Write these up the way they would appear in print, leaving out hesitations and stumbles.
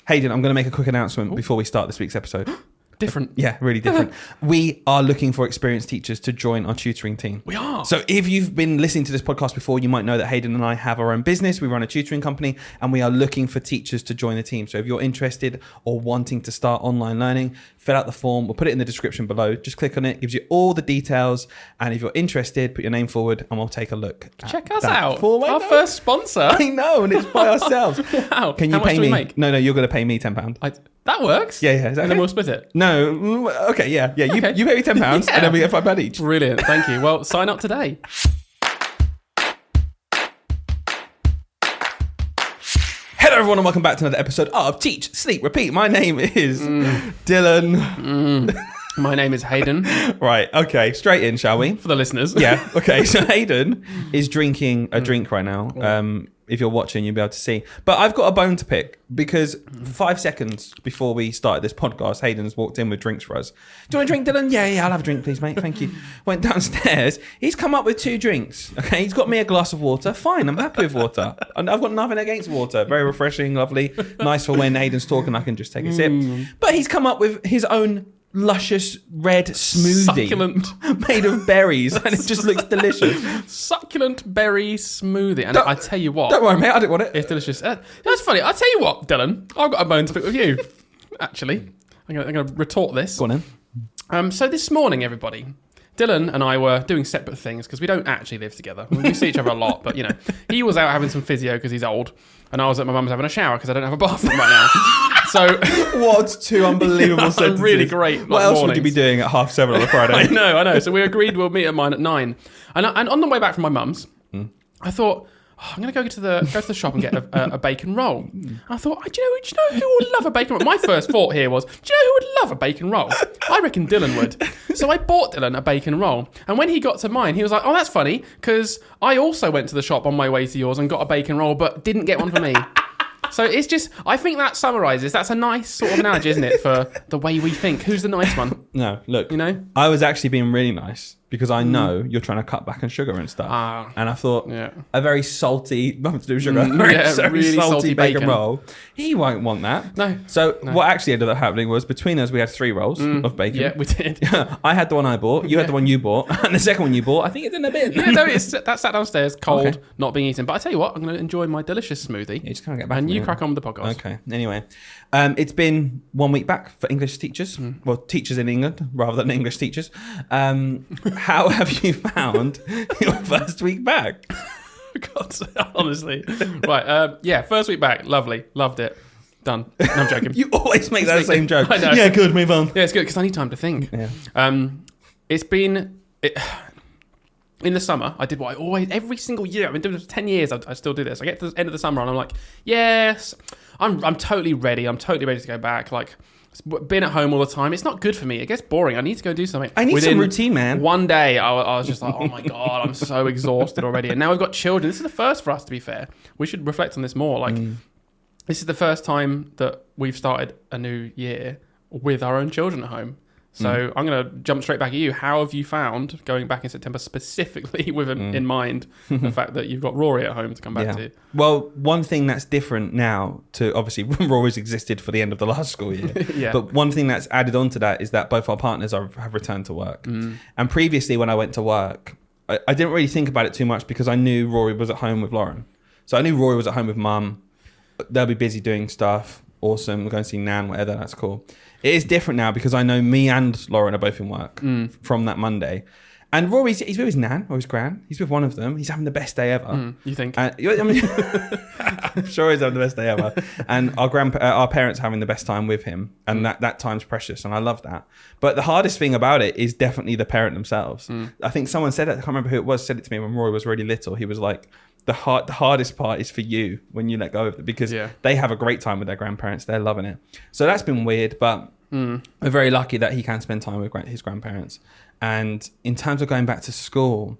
Hayden, I'm going to make a quick announcement before we start this week's episode. Different. Yeah, really different. We are looking for experienced teachers to join our tutoring team. We are. So if you've been listening to this podcast before, you might know that Hayden and I have our own business. We run a tutoring company and we are looking for teachers to join the team. So if you're interested or wanting to start online learning, fill out the form. We'll put it in the description below. Just click on it. Gives you all the details. And if you're interested, put your name forward and we'll take a look. Check us out. Our first sponsor. I know, and it's by ourselves. Wow. Can you How pay much do me? we make? No, you're going to pay me £10. That works. Yeah. Is that And okay? then we'll split it. No. Okay, yeah. You Okay. pay me £10 and then we get £5 each. Brilliant. Thank you. Well, sign up today. Hello everyone and welcome back to another episode of Teach, Sleep, Repeat. My name is Dylan. My name is Hayden. Right, okay, straight in, shall we? For the listeners. Yeah, okay, so Hayden is drinking a drink right now. If you're watching, you'll be able to see. But I've got a bone to pick because 5 seconds before we started this podcast, Hayden's walked in with drinks for us. Do you want a drink, Dylan? Yeah, I'll have a drink, please, mate. Thank you. Went downstairs. He's come up with 2 drinks. Okay, he's got me a glass of water. Fine, I'm happy with water. And I've got nothing against water. Very refreshing, lovely. Nice for when Hayden's talking, I can just take a sip. But he's come up with his own luscious red smoothie. Succulent. Made of berries. And it just looks delicious. Succulent berry smoothie. And I tell you what. Don't worry, mate. I didn't want it. It's delicious. That's funny. I tell you what, Dylan. I've got a bone to pick with you. Actually, I'm going to retort this. Go on then. So this morning, everybody, Dylan and I were doing separate things because we don't actually live together. We see each other a lot, but he was out having some physio because he's old, and I was at my mum's having a shower because I don't have a bathroom right now. So what 2 unbelievable sentences. Really great. What else would you be doing at 7:30 on a Friday? I know. So we agreed we'll meet at mine at 9, and on the way back from my mum's, I thought, I'm going to go to the shop and get a bacon roll. I thought, do you know who would love a bacon roll? My first thought here was, do you know who would love a bacon roll? I reckon Dylan would. So I bought Dylan a bacon roll. And when he got to mine, he was like, oh, that's funny, because I also went to the shop on my way to yours and got a bacon roll, but didn't get one for me. So it's just, I think that summarises, that's a nice sort of analogy, isn't it, for the way we think. Who's the nice one? No, look, I was actually being really nice because I know you're trying to cut back on sugar and stuff. And I thought, a very salty, nothing to do with sugar, very really salty bacon roll, he won't want that. No. So what actually ended up happening was between us, we had 3 rolls of bacon. Yeah, we did. I had the one I bought, you had the one you bought, and the second one you bought, I think it's in a bin. Yeah, no, that sat downstairs, cold, not being eaten. But I tell you what, I'm going to enjoy my delicious smoothie. Yeah, just kind of get back and you crack on with the podcast. Okay. Anyway, it's been 1 week back for English teachers. Well, teachers in England rather than English teachers. How have you found your first week back? God, honestly. Right. First week back. Lovely. Loved it. Done. No, I'm joking. You always make that same joke. I know. Yeah, good. Move on. Yeah, it's good because I need time to think. Yeah. It's been... in the summer, I did what I always... Every single year, I've been doing this for 10 years, I still do this. I get to the end of the summer and I'm like, yes, I'm totally ready. I'm totally ready to go back. Like, been at home all the time. It's not good for me. It gets boring. I need to go do something. I need some routine, man. One day, I was just like, oh my God, I'm so exhausted already. And now we've got children. This is the first for us, to be fair. We should reflect on this more. Like, this is the first time that we've started a new year with our own children at home. So I'm going to jump straight back at you. How have you found going back in September specifically with in mind the fact that you've got Rory at home to come back to? Well, one thing that's different now to obviously Rory's existed for the end of the last school year. But one thing that's added on to that is that both our partners have returned to work. And previously when I went to work, I didn't really think about it too much because I knew Rory was at home with Lauren. So I knew Rory was at home with mum. They'll be busy doing stuff. Awesome. We're going to see Nan, whatever. That's cool. It is different now because I know me and Lauren are both in work from that Monday. And Rory's he's with his nan or his gran. He's with one of them. He's having the best day ever. You think? I mean, I'm sure he's having the best day ever. And our parents are having the best time with him. And that time's precious. And I love that. But the hardest thing about it is definitely the parent themselves. I think someone said it. I can't remember who it was. Said it to me when Rory was really little. He was like, the hardest part is for you when you let go of it because they have a great time with their grandparents. They're loving it. So that's been weird, but we're very lucky that he can spend time with his grandparents. And in terms of going back to school,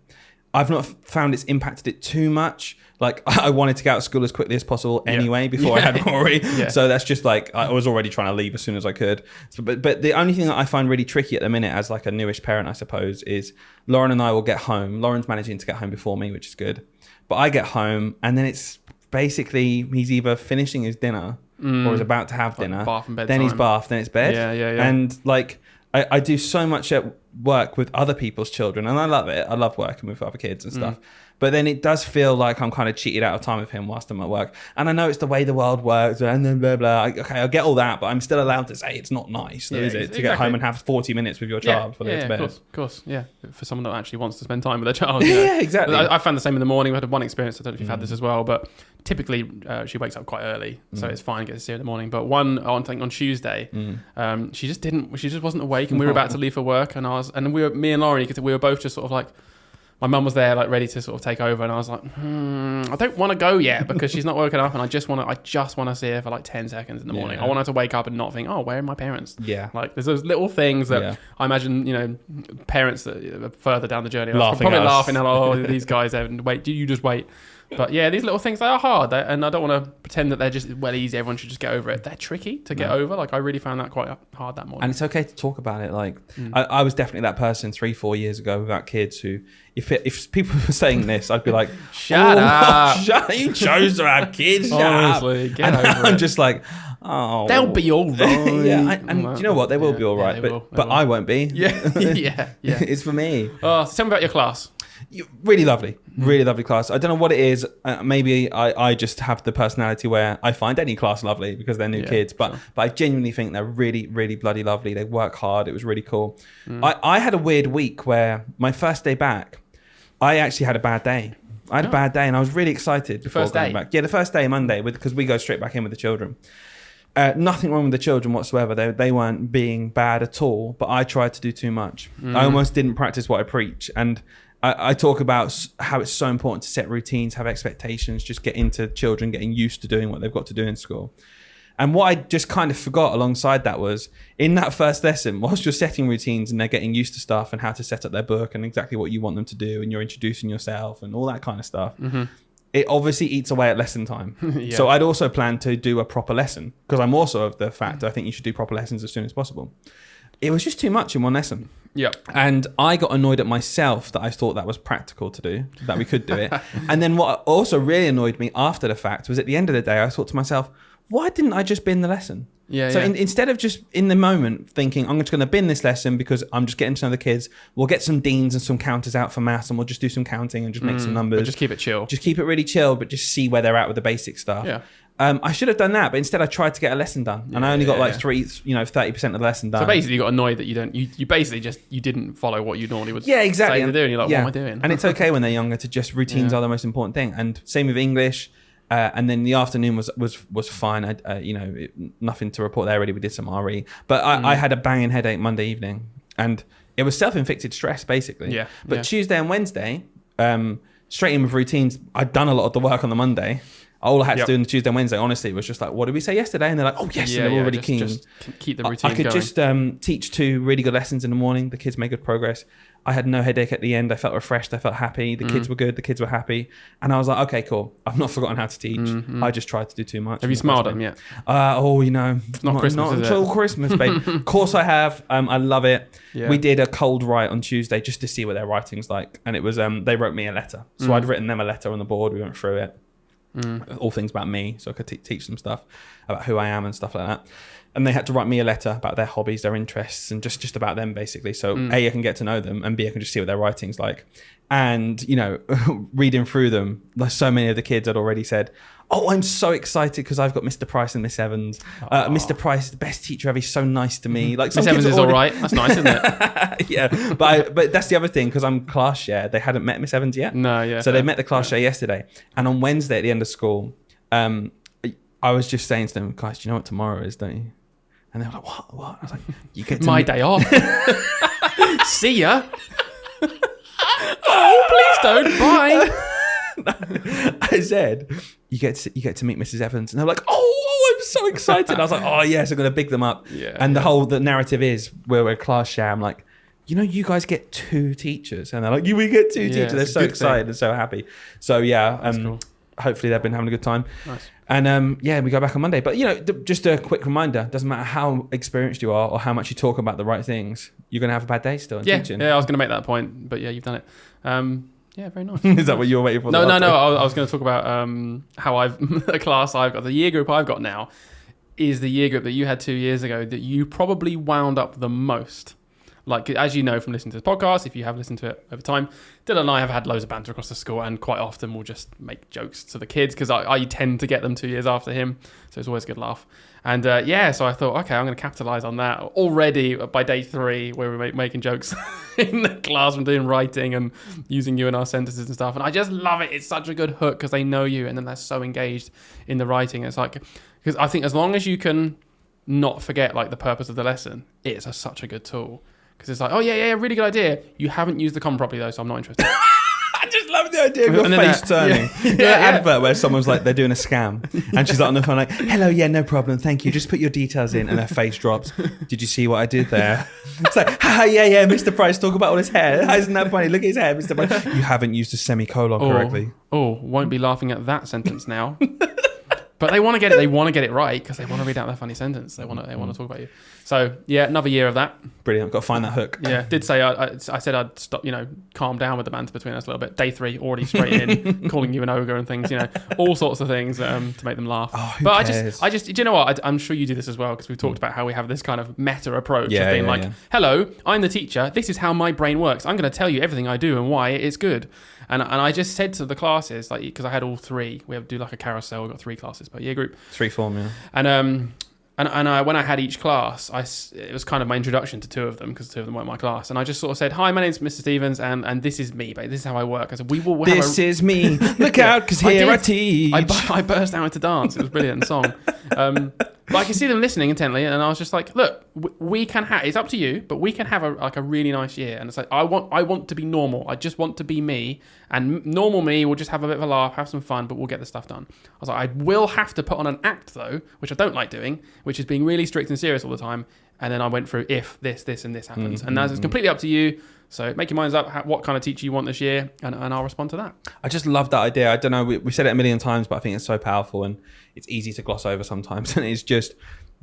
I've not found it's impacted it too much. Like I wanted to get out of school as quickly as possible anyway before I had Rory. So that's just like, I was already trying to leave as soon as I could. So, but the only thing that I find really tricky at the minute as like a newish parent, I suppose, is Lauren and I will get home. Lauren's managing to get home before me, which is good. But I get home and then it's basically he's either finishing his dinner or is about to have dinner, bath and bedtime. then he's bath, then it's bed. Yeah. And like I do so much at work with other people's children, and I love it. I love working with other kids and stuff. But then it does feel like I'm kind of cheated out of time with him whilst I'm at work. And I know it's the way the world works and then blah, blah. Okay, I get all that, but I'm still allowed to say it's not nice, though, is it? To get home and have 40 minutes with your child before they go to bed. Of course. Yeah. For someone that actually wants to spend time with their child. Yeah, exactly. I found the same in the morning. We had one experience. I don't know if you've had this as well, but typically she wakes up quite early, so it's fine, get to see her in the morning. But on Tuesday, she just wasn't awake, and we were about to leave for work, and me and Laurie, we were both just sort of like, my mum was there, like ready to sort of take over, and I was like, I don't want to go yet because she's not woken up, and I just want to see her for like 10 seconds in the morning. I want her to wake up and not think, oh, where are my parents? Yeah. Like there's those little things that I imagine, parents that are further down the journey laughing, oh, these guys haven't wait. Do you just wait? But yeah, these little things, they are hard, and I don't want to pretend that they're just easy. Everyone should just get over it. They're tricky to get over. Like I really found that quite hard that morning. And it's okay to talk about it. Like I was definitely that person 3-4 years ago without kids who, if people were saying this, I'd be like, shut up. You chose to have kids. Honestly, get over it. I'm just like, oh, they'll be all right. and do you know what? They will be all right, but I won't be. Yeah. It's for me. Oh, so tell me about your class. Really lovely class. I don't know what it is. Maybe I just have the personality where I find any class lovely because they're new kids, but I genuinely think they're really, really bloody lovely. They work hard. It was really cool. I had a weird week where my first day back, I actually had a bad day. I had a bad day, and I was really excited before going back. Yeah, the first day, Monday, because we go straight back in with the children. Nothing wrong with the children whatsoever. They weren't being bad at all, but I tried to do too much. I almost didn't practice what I preach, and I talk about how it's so important to set routines, have expectations, just get into children getting used to doing what they've got to do in school. And what I just kind of forgot alongside that was, in that first lesson, whilst you're setting routines and they're getting used to stuff and how to set up their book and exactly what you want them to do, and you're introducing yourself and all that kind of stuff, it obviously eats away at lesson time. So I'd also planned to do a proper lesson, because I'm also of the fact I think you should do proper lessons as soon as possible. It was just too much in one lesson. Yep. And I got annoyed at myself that I thought that was practical to do, that we could do it. And then what also really annoyed me after the fact was, at the end of the day, I thought to myself, why didn't I just bin the lesson? Instead of just in the moment thinking, I'm just going to bin this lesson because I'm just getting to know the kids, we'll get some deans and some counters out for maths, and we'll just do some counting and just make some numbers. But just keep it chill. Just keep it really chill, but just see where they're at with the basic stuff. Yeah. I should have done that, but instead I tried to get a lesson done, and I only got 30% of the lesson done. So basically, you got annoyed that you basically just didn't follow what you normally would. Yeah, exactly. Say to do, and you're like, what am I doing? And it's okay when they're younger to just routines are the most important thing. And same with English. And then the afternoon was fine. Nothing to report there. Really, we did some RE, but I had a banging headache Monday evening, and it was self-inflicted stress basically. Yeah. But Tuesday and Wednesday, straight in with routines. I'd done a lot of the work on the Monday. All I had to do on the Tuesday and Wednesday, honestly, was just like, what did we say yesterday? And they're like, oh, yes. And they're already keen. Just keep the routine I could going. Just teach 2 really good lessons in the morning. The kids made good progress. I had no headache at the end. I felt refreshed. I felt happy. The kids were good. The kids were happy. And I was like, okay, cool. I've not forgotten how to teach. I just tried to do too much. Have you smiled at them yet? It's not Christmas, not until Christmas, babe. Of course I have. I love it. Yeah. We did a cold write on Tuesday just to see what their writing's like. And it was, they wrote me a letter. So I'd written them a letter on the board. We went through it. All things about me, so I could teach them stuff about who I am and stuff like that. And they had to write me a letter about their hobbies, their interests, and just about them basically. So A, I can get to know them, and B, I can just see what their writing's like. And reading through them, like so many of the kids had already said, oh, I'm so excited because I've got Mr. Price and Miss Evans. Mr. Price is the best teacher ever. He's so nice to me. Like Miss Evans is all right. That's nice, isn't it? Yeah, but that's the other thing, because I'm class share. They hadn't met Miss Evans yet. No, yeah. So they met the class share yesterday, and on Wednesday at the end of school, I was just saying to them, guys, do you know what tomorrow is, don't you? And they were like, what? I was like, you get to my day off. See ya. Oh, please don't. Bye. I said, you get to meet Mrs. Evans, and they're like, oh, I'm so excited. I was like, oh yes, I'm gonna big them up. Yeah. And the narrative is we're a class share. I'm like, you guys get 2 teachers, and they're like, we get 2 teachers. They're so excited and so happy. So cool. Hopefully they've been having a good time. Nice. And we go back on Monday. But just a quick reminder: doesn't matter how experienced you are or how much you talk about the right things, you're gonna have a bad day still in teaching. Yeah, I was gonna make that point, but yeah, you've done it. Yeah, very nice. Is that what you were waiting for? No. I was going to talk about how a class I've got, the year group I've got now, is the year group that you had 2 years ago that you probably wound up the most? Like, as you know from listening to this podcast, if you have listened to it over time, Dylan and I have had loads of banter across the school, and quite often we'll just make jokes to the kids because I tend to get them 2 years after him. So it's always a good laugh. And so I thought, okay, I'm going to capitalize on that. Already by day 3, where we're making jokes in the classroom, doing writing and using you in our sentences and stuff. And I just love it. It's such a good hook because they know you and then they're so engaged in the writing. It's like, because I think as long as you can not forget like the purpose of the lesson, it's such a good tool. Because it's like, oh, yeah, really good idea. You haven't used the comma properly, though, so I'm not interested. I just love the idea of your face turning. Advert where someone's like, they're doing a scam. And she's like on the phone like, hello, yeah, no problem, thank you. Just put your details in. And her face drops. Did you see what I did there? It's like, yeah, Mr. Price, talk about all his hair. Isn't that funny? Look at his hair, Mr. Price. You haven't used a semicolon correctly. Won't be laughing at that sentence now. But they want to get it. They want to get it right because they want to read out their funny sentence. They want to talk about you. So yeah, another year of that. Brilliant. I've got to find that hook. Yeah, did say I said I'd stop. Calm down with the banter between us a little bit. Day 3, already straight in, calling you an ogre and things. All sorts of things to make them laugh. Oh, but cares? I just, do you know what? I'm sure you do this as well because we've talked about how we have this kind of meta approach of being hello, I'm the teacher. This is how my brain works. I'm going to tell you everything I do and why it's good. And I just said to the classes, like, because I had all 3, we have to do like a carousel. We've got 3 classes per year group. 3 form, yeah. And when I had each class, it was kind of my introduction to 2 of them because 2 of them weren't my class. And I just sort of said, hi, my name's Mr. Stevens, and this is me, babe. This is how I work. I said, This is me. Look out, because here I teach. I burst out into dance. It was a brilliant song. But I can see them listening intently, and I was just like, look, we can have, it's up to you, but we can have a really nice year. And it's like, I want to be normal. I just want to be me. And normal me will just have a bit of a laugh, have some fun, but we'll get the stuff done. I was like, I will have to put on an act, though, which I don't like doing, which is being really strict and serious all the time. And then I went through if this, and this happens. And that's completely up to you. So make your minds up what kind of teacher you want this year, and I'll respond to that. I just love that idea. I don't know, we said it a million times, but I think it's so powerful and it's easy to gloss over sometimes. And it's just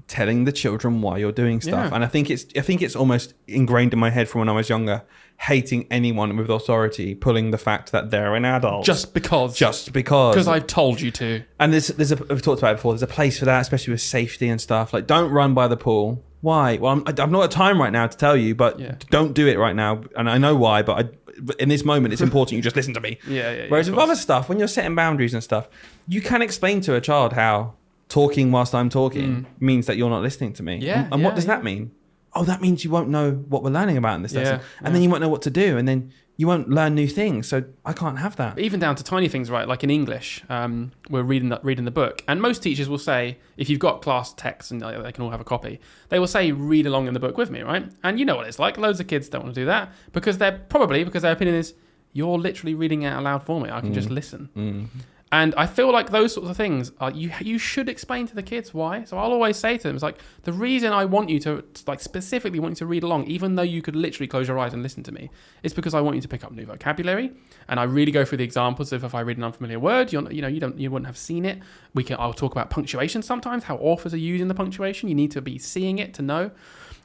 telling the children why you're doing stuff. Yeah. And I think it's almost ingrained in my head from when I was younger, hating anyone with authority, pulling the fact that they're an adult. Just because. Because I've told you to. And we've talked about it before, there's a place for that, especially with safety and stuff. Like, don't run by the pool. Why? Well, I've not got time right now to tell you, but don't do it right now. And I know why, but in this moment, it's important you just listen to me. Whereas with other stuff, when you're setting boundaries and stuff, you can explain to a child how talking whilst I'm talking means that you're not listening to me. And what does that mean? Oh, that means you won't know what we're learning about in this lesson. And then you won't know what to do. And then you won't learn new things. So I can't have that. Even down to tiny things, right? Like in English, we're reading the book. And most teachers will say, if you've got class text and they can all have a copy, they will say, read along in the book with me, right? And you know what it's like. Loads of kids don't want to do that because their opinion is, you're literally reading it out loud for me. I can just listen. And I feel like those sorts of things are you should explain to the kids why. So I'll always say to them, it's like, the reason I want you to, like, specifically want you to read along, even though you could literally close your eyes and listen to me, is because I want you to pick up new vocabulary. And I really go through the examples of if I read an unfamiliar word, you wouldn't have seen it. I'll talk about punctuation sometimes, how authors are using the punctuation. You need to be seeing it to know.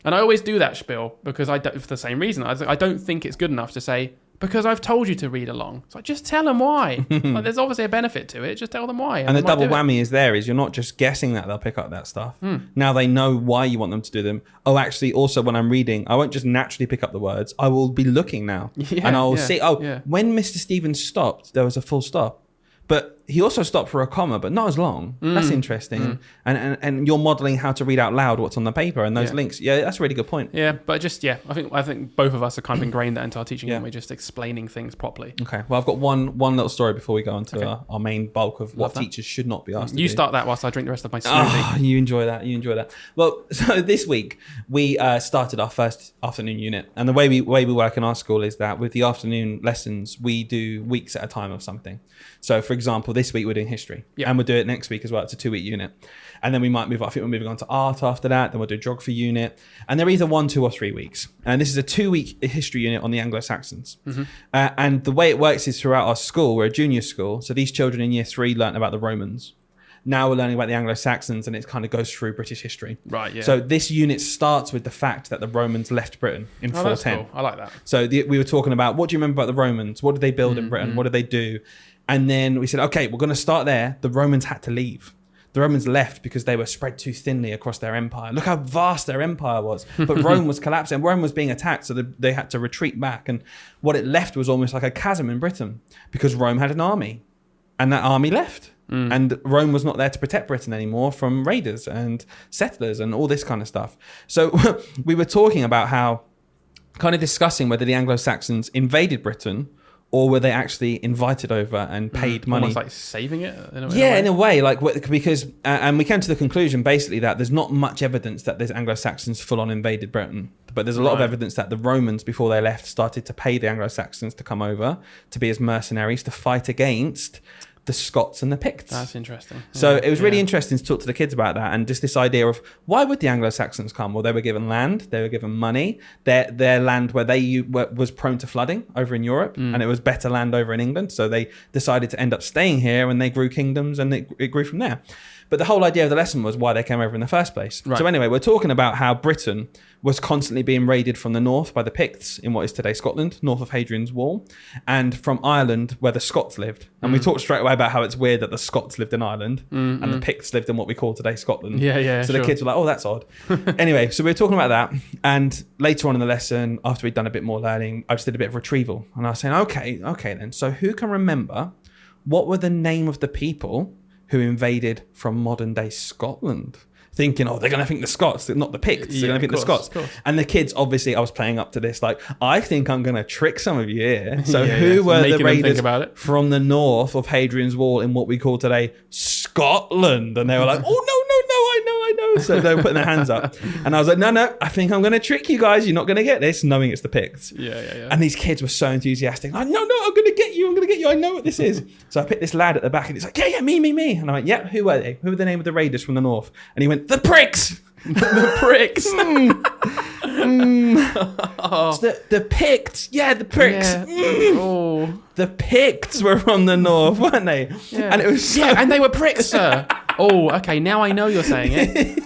And I always do that spiel because for the same reason. I don't think it's good enough to say, because I've told you to read along. So just tell them why. Like, there's obviously a benefit to it. Just tell them why. And the double whammy is you're not just guessing that they'll pick up that stuff. Now they know why you want them to do them. Oh, actually, also when I'm reading, I won't just naturally pick up the words. I will be looking now. And I'll see, when Mr. Stevens stopped, there was a full stop. But he also stopped for a comma, but not as long. That's interesting. And you're modelling how to read out loud what's on the paper and those links. Yeah, that's a really good point. Yeah, but I think both of us are kind of ingrained that into our teaching, aren't we? Just explaining things properly. Okay, well, I've got one little story before we go on to our main bulk of what teachers should not be asked to do. You start that whilst I drink the rest of my smoothie. You enjoy that. Well, so this week, we started our first afternoon unit. And the way we work in our school is that with the afternoon lessons, we do weeks at a time of something. So, for example, this week we're doing history, and we'll do it next week as well. It's a 2-week unit, and then we might move. I think we're moving on to art after that. Then we'll do a geography unit, and they're either 1, 2, or 3 weeks. And this is a 2-week history unit on the Anglo-Saxons. And the way it works is throughout our school, we're a junior school, so these children in year 3 learnt about the Romans. Now we're learning about the Anglo-Saxons, and it kind of goes through British history. Right, yeah. So this unit starts with the fact that the Romans left Britain in 410. That's cool. I like that. So we were talking about, what do you remember about the Romans? What did they build in Britain? What did they do? And then we said, okay, we're going to start there. The Romans had to leave. The Romans left because they were spread too thinly across their empire. Look how vast their empire was. But Rome was collapsing. Rome was being attacked, so they had to retreat back. And what it left was almost like a chasm in Britain because Rome had an army. And that army left. And Rome was not there to protect Britain anymore from raiders and settlers and all this kind of stuff. So we were talking about how, kind of discussing whether the Anglo-Saxons invaded Britain or were they actually invited over and paid money? Almost like saving it in a way. Yeah, in a way, like because and we came to the conclusion basically that there's not much evidence that there's Anglo-Saxons full on invaded Britain, but there's a lot of evidence that the Romans before they left started to pay the Anglo-Saxons to come over to be as mercenaries to fight against the Scots and the Picts. That's interesting. So it was really interesting to talk to the kids about that and just this idea of why would the Anglo-Saxons come? Well, they were given land, they were given money. Their land where was prone to flooding over in Europe, and it was better land over in England. So they decided to end up staying here, and they grew kingdoms, and it grew from there. But the whole idea of the lesson was why they came over in the first place. Right. So anyway, we're talking about how Britain was constantly being raided from the north by the Picts in what is today Scotland, north of Hadrian's Wall, and from Ireland where the Scots lived. And we talked straight away about how it's weird that the Scots lived in Ireland and the Picts lived in what we call today Scotland. So the kids were like, oh, that's odd. Anyway, so we were talking about that. And later on in the lesson, after we'd done a bit more learning, I just did a bit of retrieval. And I was saying, okay then. So who can remember what were the name of the people who invaded from modern day Scotland? Thinking, they're going to think the Scots, not the Picts. They're going to think the Scots. And the kids, obviously, I was playing up to this, like, I think I'm going to trick some of you here. So who were the raiders from the north of Hadrian's Wall in what we call today Scotland? And they were like, oh, no, I know. So they were putting their hands up. And I was like, no, I think I'm going to trick you guys. You're not going to get this, knowing it's the Picts. And these kids were so enthusiastic. Like, no, I'm going to get you. I know what this is. So I picked this lad at the back and he's like, yeah, me. And I went, yeah, who were they? Who were the name of the raiders from the north? And he went, the Pricks. The Pricks. It's the Picts. Yeah, the Pricks. Yeah. The Picts were from the north, weren't they? Yeah. And it was and they were pricks, sir. Okay, now I know you're saying it.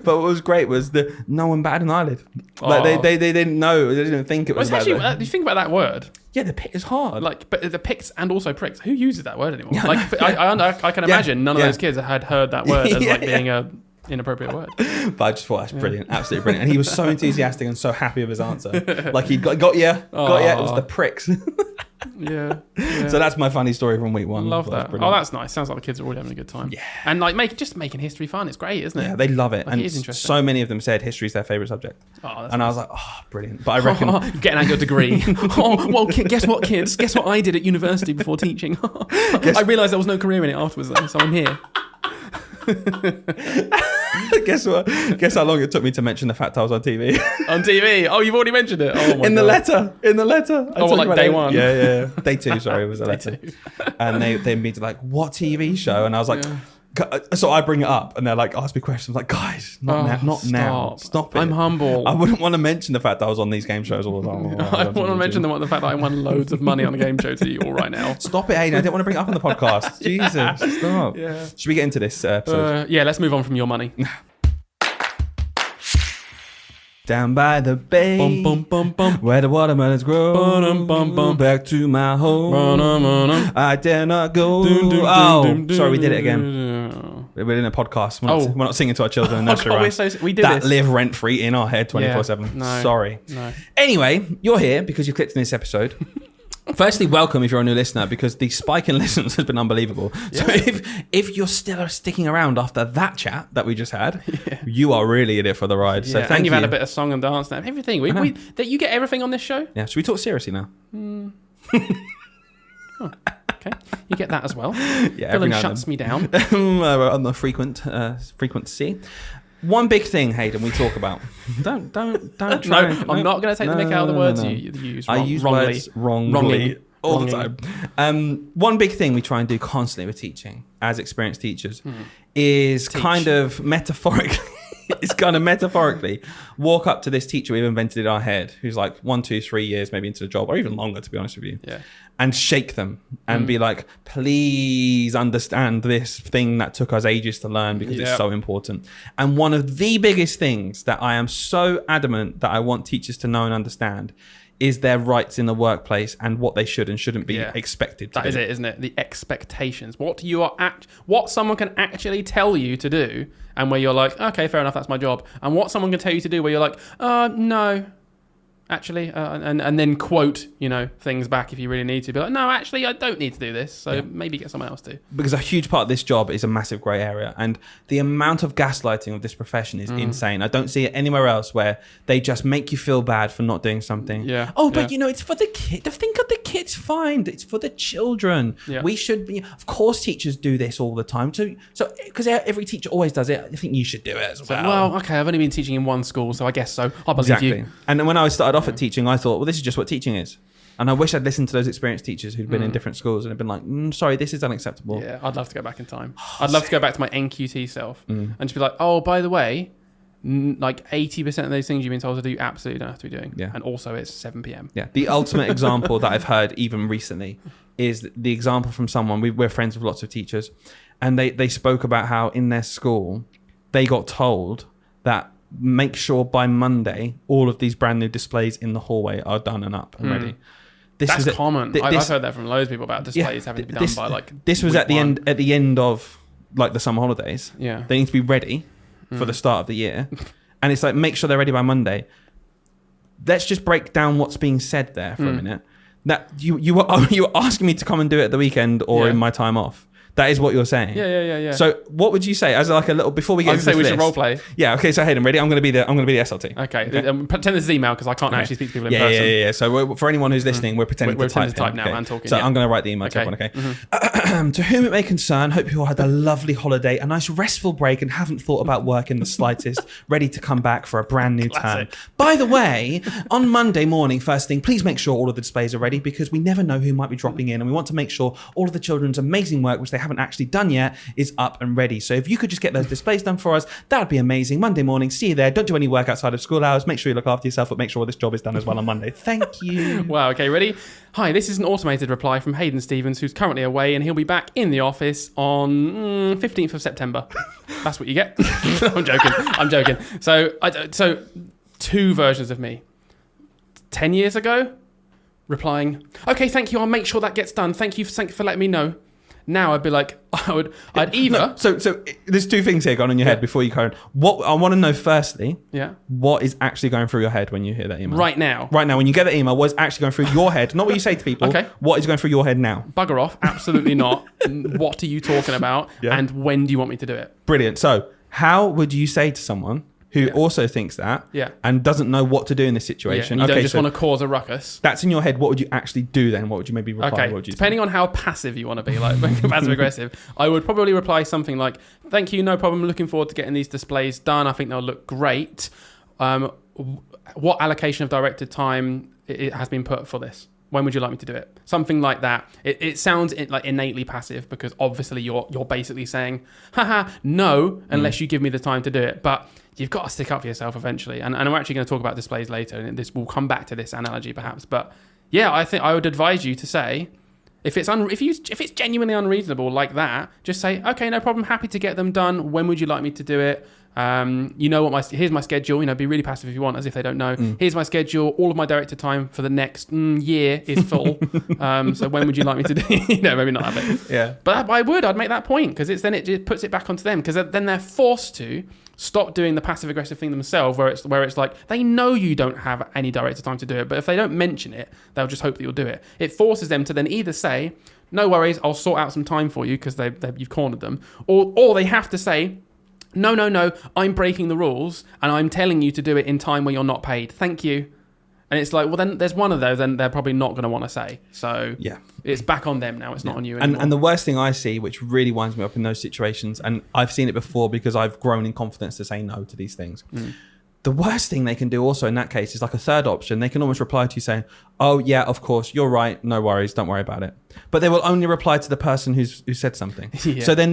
But what was great was no one batted an eyelid. Like they didn't know, they didn't think it was actually, you think about that word. Yeah, the Pict is hard. Like, but the Picts and also pricks. Who uses that word anymore? Like, I can imagine none of those kids had heard that word as like being a inappropriate word. But I just thought that's brilliant, absolutely brilliant. And he was so enthusiastic and so happy with his answer. Like he got you. It was the Pricks. Yeah. So that's my funny story from week one. Love that. That's nice. Sounds like the kids are already having a good time. Yeah. And like making history fun. It's great, isn't it? Yeah, they love it. Like, and it is interesting. So many of them said history is their favourite subject. And nice. I was like, brilliant. But I reckon getting out your degree. Well, guess what, kids? Guess what I did at university before teaching? I realised there was no career in it afterwards, though, so I'm here. Guess what? Guess how long it took me to mention the fact I was on TV. On TV? Oh, you've already mentioned it. Oh my In the letter. Like day one. Yeah. Day two. Sorry, it was a letter. And they'd be like, "What TV show?" And I was like, so I bring it up, and they're like, ask me questions. Like, guys, not now. Stop it. I'm humble. I wouldn't want to mention the fact that I was on these game shows all the time. I want to mention the fact that I won loads of money on a game show to you all right now. Stop it, Hayden. I didn't want to bring it up on the podcast. Jesus, stop. Yeah. Should we get into this episode? Let's move on from your money. Down by the bay, where the watermelons grow, back to my home, I dare not go. Sorry, we did it again. We're in a podcast. We're not singing to our children in nursery rhymes. We do that this. live rent-free in our head 24/7. No, Sorry. No. Anyway, you're here because you clicked in this episode. Firstly, welcome if you're a new listener, because the spike in listens has been unbelievable. Yeah. So if you're still sticking around after that chat that we just had, you are really in it for the ride. So thank you. And you've had a bit of song and dance now. Everything. You get everything on this show? Yeah. Should we talk seriously now? Okay. You get that as well. Yeah. Dylan shuts me down. On the frequency. One big thing, Hayden, we talk about. Don't try. I'm not going to take the mick out of the words you use. I use words wrongly all the time. One big thing we try and do constantly with teaching, as experienced teachers, is kind of metaphorically walk up to this teacher we've invented in our head, who's like 1, 2, 3 years maybe into the job, or even longer, to be honest with you. Yeah. And shake them and be like, please understand this thing that took us ages to learn, because it's so important. And one of the biggest things that I am so adamant that I want teachers to know and understand is their rights in the workplace and what they should and shouldn't be expected to do. That is it, isn't it? The expectations. What someone can actually tell you to do, and where you're like, okay, fair enough, that's my job. And what someone can tell you to do where you're like, no, actually, and then quote, things back if you really need to. Be like, no, actually, I don't need to do this, so maybe get someone else to. Because a huge part of this job is a massive grey area, and the amount of gaslighting of this profession is insane. I don't see it anywhere else where they just make you feel bad for not doing something. Yeah. Oh, but it's for the kid. Think of the kids. Fine, it's for the children. Yeah. We should be. Of course, teachers do this all the time. So because every teacher always does it, I think you should do it as well. Well, okay, I've only been teaching in one school, so I guess so. I believe you. And then when I started off at teaching, I thought, well, this is just what teaching is. And I wish I'd listened to those experienced teachers who'd been in different schools and had been like, sorry, this is unacceptable. Yeah, I'd love to go back in time. I'd love to go back to my NQT self and just be like, oh, by the way, like 80% of those things you've been told to do, you absolutely don't have to be doing. Yeah. And also it's 7 p.m. Yeah. The ultimate example that I've heard even recently is the example from someone, we're friends with lots of teachers, and they spoke about how in their school, they got told that make sure by Monday all of these brand new displays in the hallway are done and up and ready. That's common. I've heard that from loads of people about displays having to be done by like. This was at the end of like the summer holidays. Yeah, they need to be ready for the start of the year, and it's like make sure they're ready by Monday. Let's just break down what's being said there for a minute. That you were asking me to come and do it at the weekend or in my time off. That is what you're saying. Yeah. So what would you say as like a little before we get into this we list? should role play. Yeah. Okay. So Hayden, ready? I'm going to be the SLT. Okay. Pretend this is email because I can't actually speak to people in person. Yeah. So for anyone who's listening, we're pretending to type now and talking. So I'm going to write the email to everyone. Okay. To whom it may concern, hope you all had a lovely holiday, a nice restful break, and haven't thought about work in the slightest. Ready to come back for a brand new term. By the way, on Monday morning, first thing, please make sure all of the displays are ready because we never know who might be dropping in, and we want to make sure all of the children's amazing work, which they haven't actually done yet, is up and ready. So if you could just get those displays done for us, that would be amazing. Monday morning, see you there. Don't do any work outside of school hours. Make sure you look after yourself, but make sure this job is done as well on Monday. Thank you. Wow. Okay, ready? Hi, this is an automated reply from Hayden Stevens, who's currently away, and he'll be back in the office on 15th of September. That's what you get. I'm joking. So two versions of me. 10 years ago, replying, okay, thank you. I'll make sure that gets done. Thank you for letting me know. Now I'd be like, I'd either. No, so there's two things here going on in your head before you go. What I want to know firstly, what is actually going through your head when you hear that email? Right now, when you get that email, what's actually going through your head? Not what you say to people. Okay. What is going through your head now? Bugger off. Absolutely not. What are you talking about? Yeah. And when do you want me to do it? Brilliant. So how would you say to someone who also thinks that and doesn't know what to do in this situation? And you don't just want to cause a ruckus. That's in your head. What would you actually do then? What would you maybe reply? Okay, depending on how passive you want to be, like passive aggressive, I would probably reply something like, thank you, no problem, looking forward to getting these displays done. I think they'll look great. What allocation of directed time it has been put for this? When would you like me to do it? Something like that. It sounds like innately passive because obviously you're basically saying, haha, no, unless you give me the time to do it. But you've got to stick up for yourself eventually. And I'm actually going to talk about displays later, and this will come back to this analogy perhaps. But yeah, I think I would advise you to say, if it's genuinely unreasonable like that, just say, okay, no problem, happy to get them done. When would you like me to do it? Here's my schedule. Be really passive if you want, as if they don't know. Here's my schedule. All of my directed time for the next year is full. So when would you like me to do? Maybe not that bit. Yeah. But I'd make that point because it puts it back onto them because then they're forced to stop doing the passive aggressive thing themselves, where it's like they know you don't have any directed time to do it, but if they don't mention it, they'll just hope that you'll do it. It forces them to then either say, no worries, I'll sort out some time for you because you've cornered them, or they have to say, no, I'm breaking the rules and I'm telling you to do it in time where you're not paid. Thank you. And it's like, well, then there's one of those, then they're probably not going to want to say. So it's back on them now. It's not on you anymore. And the worst thing I see, which really winds me up in those situations, and I've seen it before because I've grown in confidence to say no to these things. The worst thing they can do also in that case is like a third option. They can almost reply to you saying, oh, yeah, of course, you're right. No worries. Don't worry about it. But they will only reply to the person who said something. So then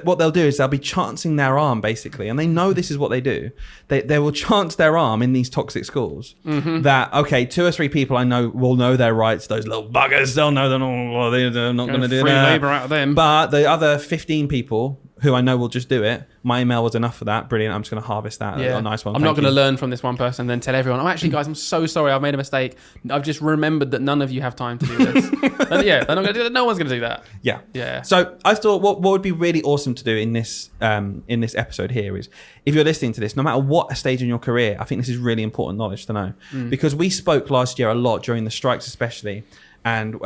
what they'll do is they'll be chancing their arm, basically. And they know this is what they do. They will chance their arm in these toxic schools that, okay, 2 or 3 people I know will know their rights. Those little buggers, they'll know they're not going to do free that. labour out of them. But the other 15 people who I know will just do it my email was enough for that. Brilliant. I'm just going to harvest that. Yeah. A nice one. I'm not going to learn from this one person and then tell everyone, oh, actually, guys, I'm so sorry. I've made a mistake. I've just remembered that none of you have time to do this. They're not going to do that. No one's going to do that. Yeah. Yeah. So I thought what would be really awesome to do in this episode here is, if you're listening to this, no matter what stage in your career, I think this is really important knowledge to know. Because we spoke last year a lot during the strikes especially, and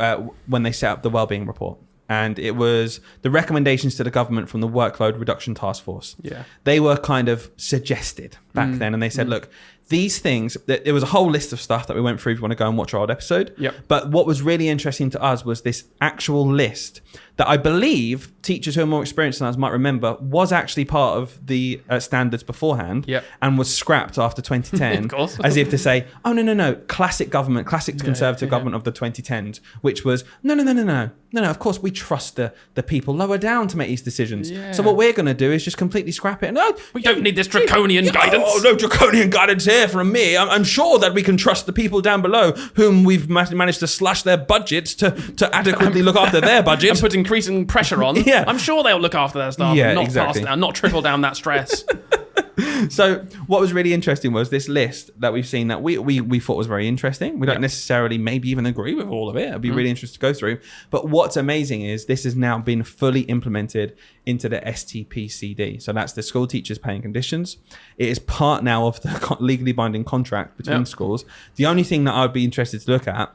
when they set up the wellbeing report. And it was the recommendations to the government from the workload reduction task force. Yeah. They were kind of suggested back then. And they said, look, these things, there was a whole list of stuff that we went through if you want to go and watch our old episode. Yep. But what was really interesting to us was this actual list that I believe teachers who are more experienced than us might remember was actually part of the standards beforehand. Yep. And was scrapped after 2010. Of course. As if to say, oh, no, classic conservative government of the 2010s, which was, no, of course we trust the people lower down to make these decisions. Yeah. So what we're going to do is just completely scrap it. No, we don't need this draconian guidance. Oh, no draconian guidance here from me. I'm sure that we can trust the people down below whom we've managed to slash their budgets to adequately look after their budget. And put increasing pressure on. Yeah. I'm sure they'll look after their staff and not pass down, not trickle down that stress. So what was really interesting was this list that we've seen that we thought was very interesting. We don't necessarily maybe even agree with all of it. It'd be really interesting to go through. But what's amazing is this has now been fully implemented into the STPCD. So that's the school teachers paying conditions. It is part now of the legally binding contract between schools. The only thing that I'd be interested to look at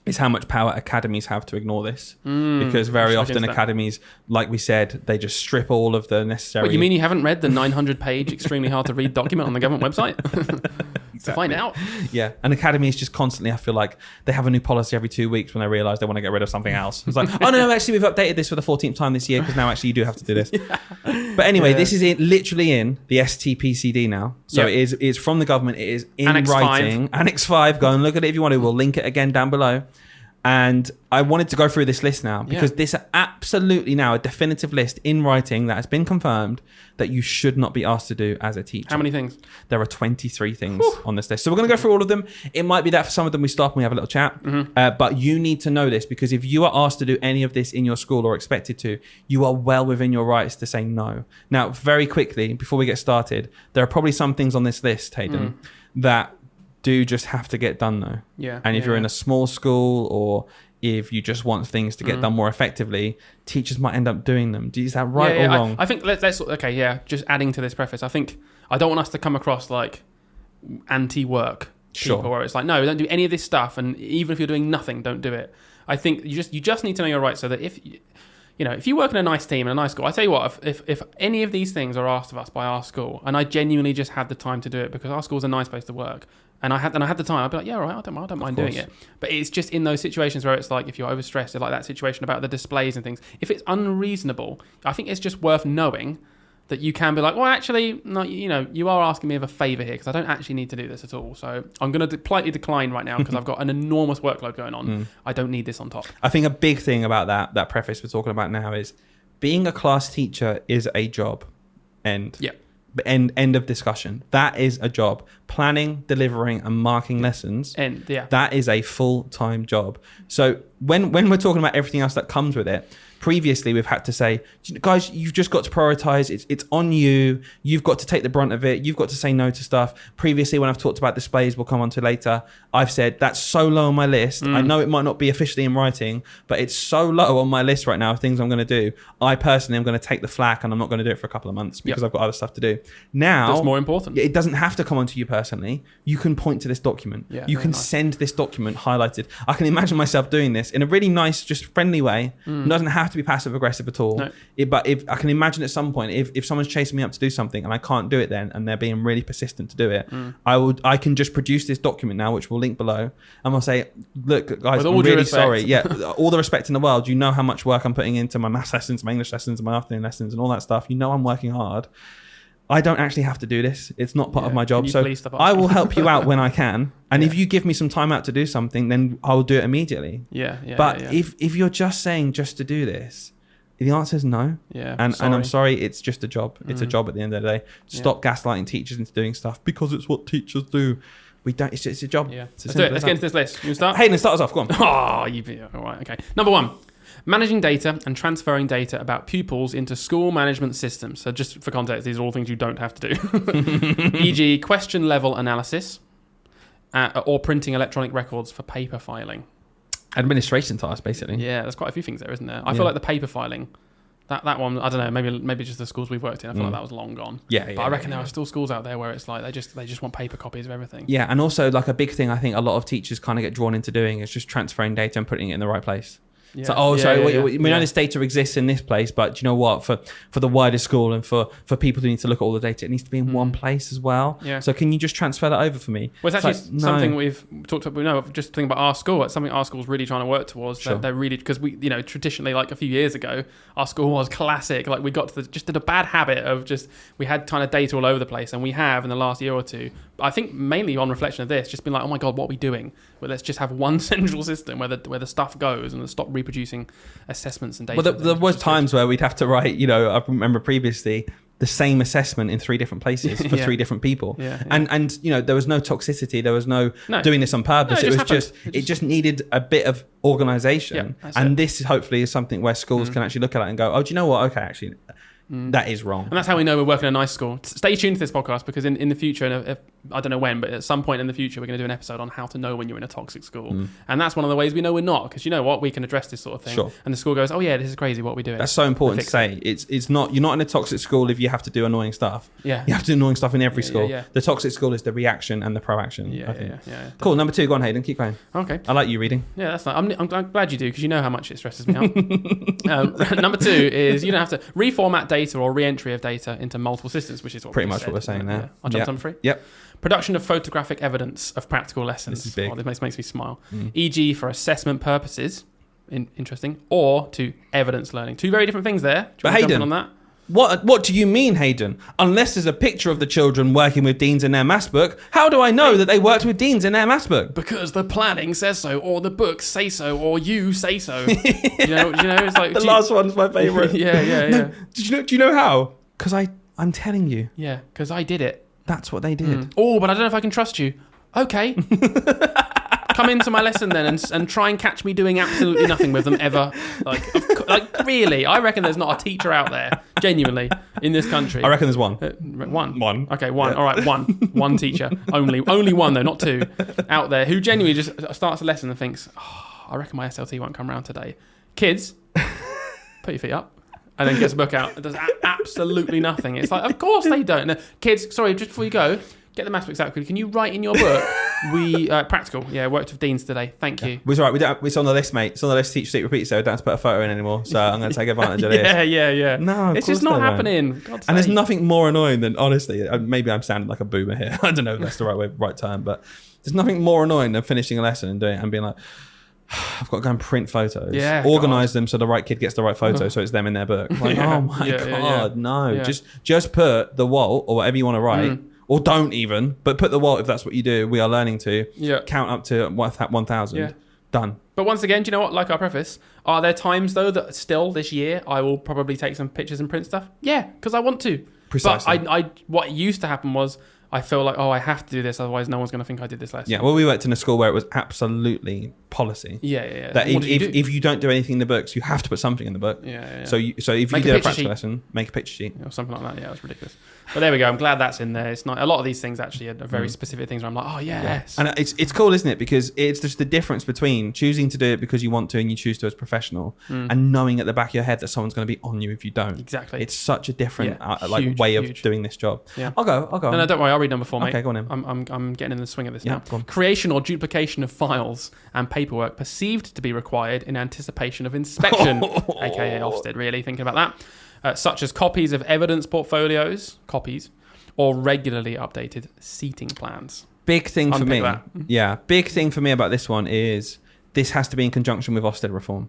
is how much power academies have to ignore this. Because very often academies, like we said, they just strip all of the necessary... What, you mean you haven't read the 900-page, extremely hard-to-read document on the government website? To find out? Yeah, and academies just constantly, I feel like, they have a new policy every 2 weeks when they realise they want to get rid of something else. It's like, oh, no, actually, we've updated this for the 14th time this year because now actually you do have to do this. But anyway, this is literally in the STPCD now. So it's from the government. It is in Annex writing. 5. Annex 5. Go and look at it if you want to. We'll link it again down below. And I wanted to go through this list now because this is absolutely now a definitive list in writing that has been confirmed that you should not be asked to do as a teacher. How many things? There are 23 things on this list. So we're going to go through all of them. It might be that for some of them we stop and we have a little chat. But you need to know this because if you are asked to do any of this in your school or expected to, you are well within your rights to say no. Now, very quickly, before we get started, there are probably some things on this list, Hayden, that do just have to get done though. Yeah. And if you're in a small school or if you just want things to get done more effectively, teachers might end up doing them. Is that right or wrong? I think let's just adding to this preface, I think I don't want us to come across like anti-work people where it's like, no, don't do any of this stuff, and even if you're doing nothing, don't do it. I think you just need to know your rights so that if you work in a nice team in a nice school, I tell you what, if any of these things are asked of us by our school, and I genuinely just had the time to do it because our school's a nice place to work, and I had the time, I'd be like, yeah, all right, I don't mind doing it. But it's just in those situations where it's like, if you're overstressed, like that situation about the displays and things, if it's unreasonable, I think it's just worth knowing that you can be like, well, actually, no, you are asking me of a favour here because I don't actually need to do this at all. So I'm going to politely decline right now because I've got an enormous workload going on. I don't need this on top. I think a big thing about that preface we're talking about now is being a class teacher is a job. End of discussion. That is a job. Planning, delivering, and marking lessons. That is a full-time job. So when we're talking about everything else that comes with it, previously we've had to say, guys, you've just got to prioritize. It's on you. You've got to take the brunt of it. You've got to say no to stuff. Previously, when I've talked about displays, we'll come on to later, I've said that's so low on my list. I know it might not be officially in writing, but it's so low on my list right now of things I'm going to do. I personally am going to take the flak and I'm not going to do it for a couple of months because I've got other stuff to do. Now, that's more important. It doesn't have to come onto you personally. You can point to this document. You can send this document highlighted. I can imagine myself doing this in a really nice, just friendly way. It doesn't have to be passive aggressive at all. But if I can imagine at some point, if someone's chasing me up to do something and I can't do it then, and they're being really persistent to do it, I can just produce this document now, which we'll link below, and I'll say, look, guys, I'm really sorry. Yeah, all the respect in the world. You know how much work I'm putting into my maths lessons, my English lessons, my afternoon lessons, and all that stuff. You know I'm working hard. I don't actually have to do this. It's not part of my job. So I will help you out when I can. And if you give me some time out to do something, then I will do it immediately. But if you're just saying just to do this, the answer is no. And I'm sorry, it's just a job. It's a job at the end of the day. Stop gaslighting teachers into doing stuff because it's what teachers do. We don't. It's a job. Let's do it. Let's get into this list. You start? Hayden, start us off. Go on. Oh, all right. Okay. Number 1. Managing data and transferring data about pupils into school management systems. So just for context, these are all things you don't have to do. E.g. question level analysis or printing electronic records for paper filing. Administration tasks, basically. Yeah, there's quite a few things there, isn't there? I feel like the paper filing, that one, I don't know, maybe just the schools we've worked in, I feel like that was long gone. Yeah, but I reckon there are still schools out there where it's like they just want paper copies of everything. Yeah, and also like a big thing I think a lot of teachers kind of get drawn into doing is just transferring data and putting it in the right place. Yeah. So, we know this data exists in this place, but do you know what? For the wider school and for people who need to look at all the data, it needs to be in one place as well. Yeah. So can you just transfer that over for me? Well, it's actually something we've talked about. No, just thinking about our school. It's something our school's really trying to work towards. Sure. They're really, because we, traditionally, like a few years ago, our school was classic. Like we got to did a bad habit of we had kind of data all over the place, and we have in the last year or two. I think mainly on reflection of this, just been like, oh my god, what are we doing? Well, let's just have one central system where the stuff goes and stop reproducing assessments and data. Well, there was times where we'd have to write, I remember previously, the same assessment in 3 different places for 3 different people. Yeah. And there was no toxicity, there was no doing this on purpose. No, it just needed a bit of organization. Yeah, and this hopefully is something where schools can actually look at it and go, oh, do you know what? Okay, actually, that is wrong. And that's how we know we're working in a nice school. Stay tuned to this podcast because in the future, and I don't know when, but at some point in the future, we're going to do an episode on how to know when you're in a toxic school. And that's one of the ways we know we're not, because you know what? We can address this sort of thing. Sure. And the school goes, oh yeah, this is crazy, what are we doing? That's so important to say. It's not, you're not in a toxic school if you have to do annoying stuff. Yeah. You have to do annoying stuff in every school. Yeah. The toxic school is the reaction and the proaction. Yeah. Cool. Number 2, go on, Hayden. Keep going. Okay. I like you reading. Yeah, that's nice. I'm glad you do, because you know how much it stresses me out. Number 2 is you don't have to reformat data or re-entry of data into multiple systems, which is what pretty much what we're saying there. Yeah. I'll jump to number 3. Yep. Production of photographic evidence of practical lessons. This is big. Oh, this makes me smile. E.g. for assessment purposes, interesting, or to evidence learning. 2 very different things there. But Hayden, on that? What do you mean, Hayden? Unless there's a picture of the children working with deans in their maths book, how do I know that they worked with deans in their maths book? Because the planning says so, or the books say so, or you say so. you know, it's like the last one's my favourite. Yeah. Do you know how? Because I'm telling you. Yeah, because I did it. That's what they did. Oh, but I don't know if I can trust you. Okay. Come into my lesson then and try and catch me doing absolutely nothing with them ever. Like really, I reckon there's not a teacher out there, genuinely, in this country. I reckon there's one. One. Okay, one. Yeah. All right, one. One teacher. Only one, though, not 2, out there who genuinely just starts a lesson and thinks, oh, I reckon my SLT won't come around today. Kids, put your feet up. And then gets a book out and does absolutely nothing. It's like, of course they don't. No, kids, sorry, just before you go, get the maths books out quickly. Can you write in your book? Practical. Yeah, worked with deans today. Thank you. It's all right. It's on the list, mate. It's on the list. Teach, seek, repeat. So I don't have to put a photo in anymore. So I'm going to take advantage of this. Yeah. No, it's just not happening. And there's nothing more annoying than, honestly, maybe I'm sounding like a boomer here. I don't know if that's the right term, but there's nothing more annoying than finishing a lesson and doing it and being like, I've got to go and print photos. Yeah, organize them so the right kid gets the right photo, so it's them in their book. Like, oh my god, no! Yeah. Just put the Walt or whatever you want to write, or don't even, but put the Walt if that's what you do. We are learning to count up to 1,000. Yeah. Done. But once again, do you know what? Like our preface, are there times though that still this year I will probably take some pictures and print stuff? Yeah, because I want to. Precisely. But I what used to happen was, I feel like, I have to do this, otherwise no one's going to think I did this lesson. Yeah, well, we worked in a school where it was absolutely policy. Yeah. That if you don't do anything in the books, you have to put something in the book. Yeah. So if you do a practical lesson, make a picture sheet. Or something like that. Yeah, that's ridiculous. But there we go. I'm glad that's in there. It's not a lot of these things actually are very specific things where I'm like, oh yes. And it's cool, isn't it? Because it's just the difference between choosing to do it because you want to and you choose to as professional, and knowing at the back of your head that someone's going to be on you if you don't. Exactly. It's such a different huge, way of doing this job. Yeah. I'll go. No, don't worry. I'll read number 4, mate. Okay, go on then. I'm getting in the swing of this Yeah, now. go on. Creation or duplication of files and paperwork perceived to be required in anticipation of inspection, aka Ofsted. Really thinking about that, such as copies of evidence portfolios, or regularly updated seating plans. Big thing for me. That. Yeah, big thing for me about this one is this has to be in conjunction with Ofsted reform.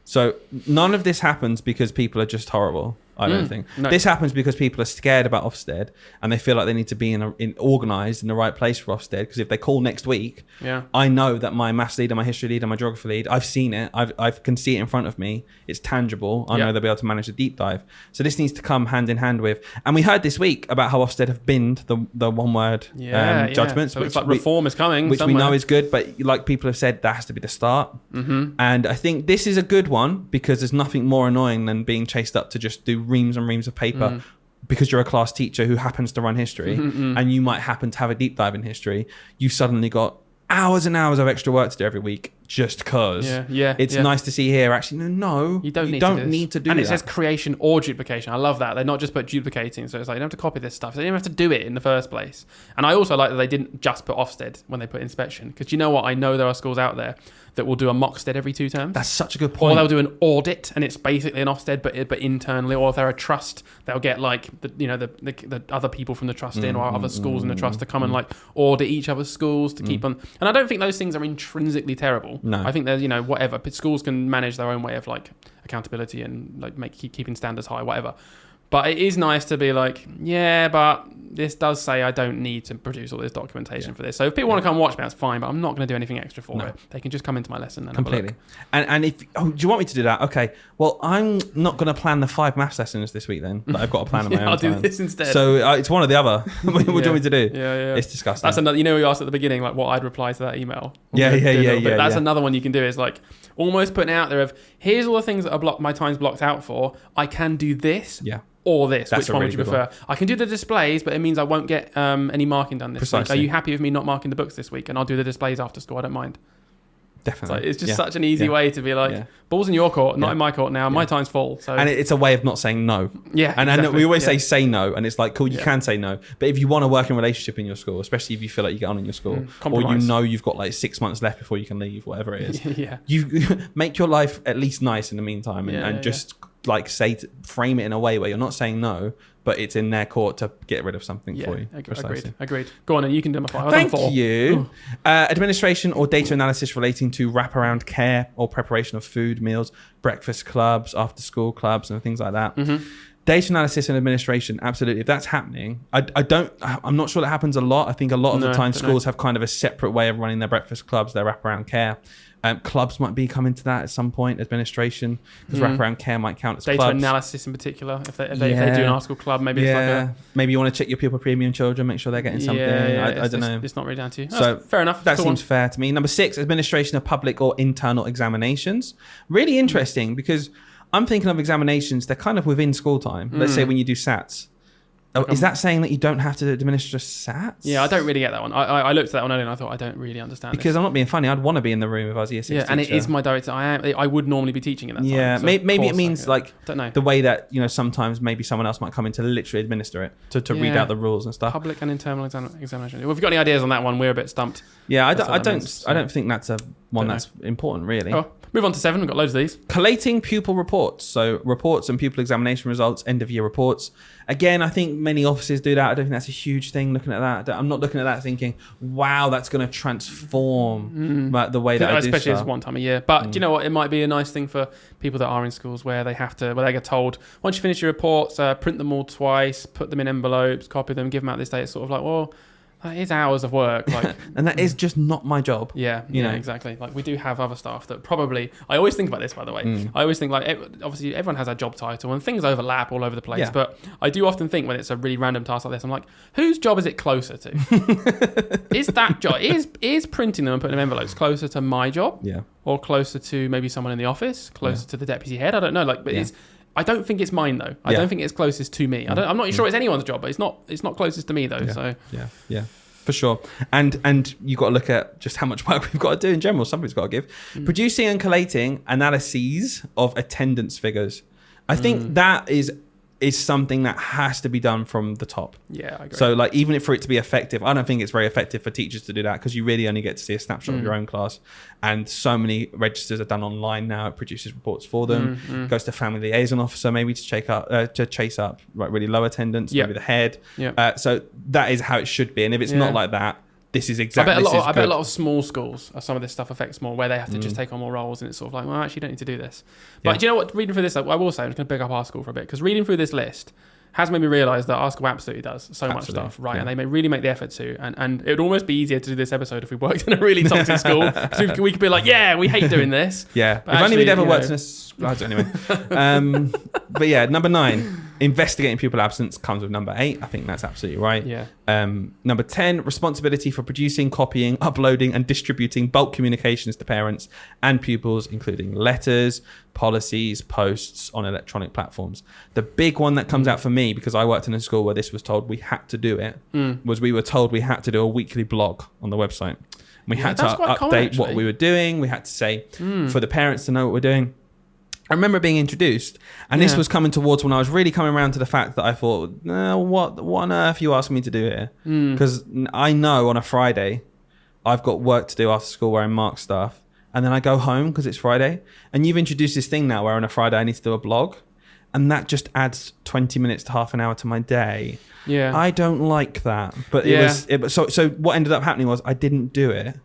So none of this happens because people are just horrible. I don't think. No. This happens because people are scared about Ofsted and they feel like they need to be organised in the right place for Ofsted, because if they call next week, I know that my maths leader, my history leader, my geography lead, I've seen it, I can see it in front of me, it's tangible, I know they'll be able to manage a deep dive. So this needs to come hand in hand with, and we heard this week about how Ofsted have binned the one word judgments, so which like reform is coming, which somewhere. we know is good, but like people have said, that has to be the start. And I think this is a good one, because there's nothing more annoying than being chased up to just do reams and reams of paper because you're a class teacher who happens to run history and you might happen to have a deep dive in history. You suddenly got hours and hours of extra work to do every week just because. It's nice to see here, actually, no, you don't need to do and that. it says creation or duplication. I love that. They're not just put duplicating, so it's like you don't have to copy this stuff, so you don't have to do it in the first place. And I also like that they didn't just put Ofsted when they put inspection, because you know what, I know there are schools out there that will do a Mocksted every 2 terms. That's such a good point. Or they'll do an audit, and it's basically an Ofsted, but internally. Or if they're a trust, they'll get like the other people from the trust in, or other schools in the trust to come and like audit each other's schools to keep on. And I don't think those things are intrinsically terrible. No. I think there's whatever, but schools can manage their own way of like accountability and like keeping standards high, whatever. But it is nice to be like, but this does say I don't need to produce all this documentation for this. So if people want to come watch me, that's fine, but I'm not going to do anything extra for it. They can just come into my lesson and completely. Have a look. And if do you want me to do that? Okay. Well, I'm not going to plan the 5 maths lessons this week then. That I've got to plan on my own I'll time. do this instead. So it's one or the other. What do you want me to do? Yeah. It's disgusting. That's another. You asked at the beginning like what I'd reply to that email. Yeah. That's another one you can do, is like almost putting out there of, here's all the things that are my time's blocked out for. I can do this. Yeah. Or this. That's which one really would you prefer? I can do the displays, but it means I won't get any marking done this week. Are you happy with me not marking the books this week? And I'll do the displays after school. I don't mind. Definitely. It's just such an easy way to be like, ball's in your court, not in my court now. My time's full. So. And it's a way of not saying no. Yeah. And exactly. we always say no, and it's like, cool, you can say no. But if you want a working relationship in your school, especially if you feel like you get on in your school, or you've got like 6 months left before you can leave, whatever it is, you make your life at least nice in the meantime, and just like frame it in a way where you're not saying no, but it's in their court to get rid of something for you. Agreed. Go on, and you can do my 5. Thank you. Administration or data analysis relating to wraparound care or preparation of food, meals, breakfast clubs, after school clubs, and things like that. Data analysis and administration, absolutely. If that's happening, I'm not sure that happens a lot. I think a lot of the time schools have kind of a separate way of running their breakfast clubs, their wraparound care. Clubs might be coming to that at some point, administration, because wraparound care might count as data clubs. analysis in particular. If they do an after-school club, maybe it's like maybe you want to check your pupil premium children, make sure they're getting something. I don't know. It's not really down to you. So fair enough. That seems fair to me. Number 6, administration of public or internal examinations. Really interesting, because I'm thinking of examinations, they're kind of within school time. Let's say when you do SATs. Is that saying that you don't have to administer SATs? Yeah, I don't really get that one. I looked at that one earlier and I thought, I don't really understand because I'm not being funny. I'd want to be in the room if I was a year 6 teacher. And it is my direct. I would normally be teaching in that time. Yeah, So maybe it means like don't know. the way that, sometimes maybe someone else might come in to literally administer it, to read out the rules and stuff. Public and internal examination. Well, if you've got any ideas on that one, we're a bit stumped. Yeah, I don't think that's one that's important, really. Oh, move on to 7. We've got loads of these. Collating pupil reports. So reports and pupil examination results, end of year reports. Again, I think many offices do that. I don't think that's a huge thing looking at that. I'm not looking at that thinking, wow, that's going to transform the way that I do especially stuff. as one time a year. But do you know what? It might be a nice thing for people that are in schools where they get told, once you finish your reports, print them all twice, put them in envelopes, copy them, give them out this day. It's sort of like, well, that is hours of work, like, and that is just not my job. Yeah, exactly. Like we do have other staff that probably. I always think about this, by the way. I always think like obviously everyone has a job title and things overlap all over the place. Yeah. But I do often think when it's a really random task like this, I'm like, whose job is it closer to? Is that job is printing them and putting them in envelopes closer to my job? Yeah, or closer to maybe someone in the office, closer to the deputy head? I don't know. But it's. I don't think it's mine though. I don't think it's closest to me. I'm not sure it's anyone's job, but it's not closest to me though. Yeah. So yeah. For sure. And you've got to look at just how much work we've got to do in general. Somebody's got to give. Producing and collating analyses of attendance figures. I think that is something that has to be done from the top. Yeah, I agree. So like even for it to be effective, I don't think it's very effective for teachers to do that because you really only get to see a snapshot of your own class. And so many registers are done online now. It produces reports for them. It goes to family liaison officer maybe to chase up really low attendance, maybe the head. So that is how it should be. And if it's not like that, this is exactly. I bet a lot of small schools, some of this stuff affects more, where they have to just take on more roles, and it's sort of like, well, actually, you don't need to do this. But do you know what? Reading through this, I will say, I'm just going to pick up our school for a bit, because reading through this list has made me realise that our school absolutely does so much stuff, right? And they really make the effort to. And it would almost be easier to do this episode if we worked in a really toxic school. Because we could be like, yeah, we hate doing this. Yeah. If only we'd ever worked in a... Anyway. But yeah, number 9, investigating pupil absence comes with number 8. I think that's absolutely right. Yeah. Number 10, responsibility for producing, copying, uploading and distributing bulk communications to parents and pupils, including letters, policies, posts on electronic platforms. The big one that comes out for me, because I worked in a school where this was told we had to do it, was we were told we had to do a weekly blog on the website. We had to update what we were doing. We had to say for the parents to know what we're doing. I remember being introduced, and this was coming towards when I was really coming around to the fact that I thought, what on earth you asking me to do here? Because I know on a Friday, I've got work to do after school where I mark stuff, and then I go home because it's Friday. And you've introduced this thing now where on a Friday I need to do a blog, and that just adds 20 minutes to half an hour to my day. Yeah, I don't like that. But so what ended up happening was I didn't do it,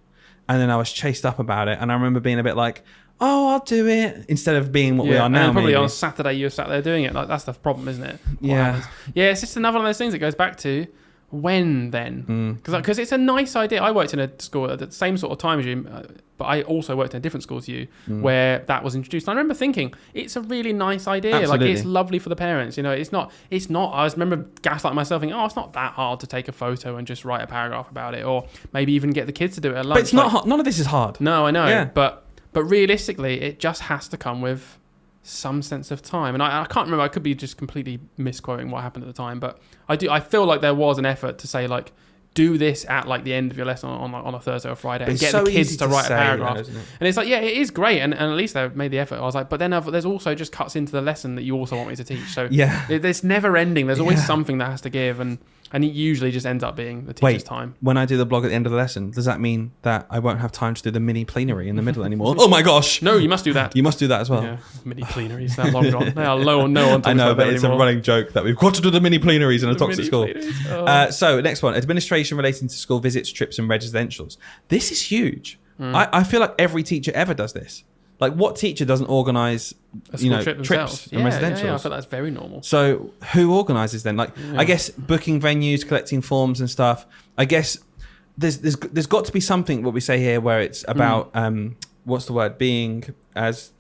and then I was chased up about it, and I remember being a bit like, oh, I'll do it, instead of being what we are now. And probably maybe on Saturday you were sat there doing it. Like, that's the problem, isn't it? Yeah. It's just another one of those things that goes back to when then. Because it's a nice idea. I worked in a school at the same sort of time as you, but I also worked in a different school to you where that was introduced. And I remember thinking, it's a really nice idea. Absolutely. Like, it's lovely for the parents. You know, it's not, I remember gaslighting myself thinking, it's not that hard to take a photo and just write a paragraph about it, or maybe even get the kids to do it at lunch. But it's not hard. None of this is hard. No, I know. Yeah. But realistically, it just has to come with some sense of time. And I can't remember. I could be just completely misquoting what happened at the time. But I feel like there was an effort to say, like, do this at like the end of your lesson on a Thursday or Friday, and get the kids to write a paragraph. Though, and it's like, yeah, it is great, and at least they've made the effort. I was like, but then there's also just cuts into the lesson that you also want me to teach. So it's never ending. There's always something that has to give, and it usually just ends up being the teacher's time. When I do the blog at the end of the lesson, does that mean that I won't have time to do the mini plenary in the middle anymore? Oh my gosh! No, you must do that. You must do that as well. Yeah, mini plenaries, they're long gone. They are low on no one. I know, but it's a running joke that we've got to do the mini plenaries in a toxic school. Oh. So next one, administration relating to school visits, trips, and residentials. This is huge. I feel like every teacher ever does this. Like, what teacher doesn't organise, trips and residentials? Yeah, I feel that's very normal. So who organises then? Like, I guess booking venues, collecting forms and stuff. I guess there's got to be something, what we say here, where it's about what's the word? Being as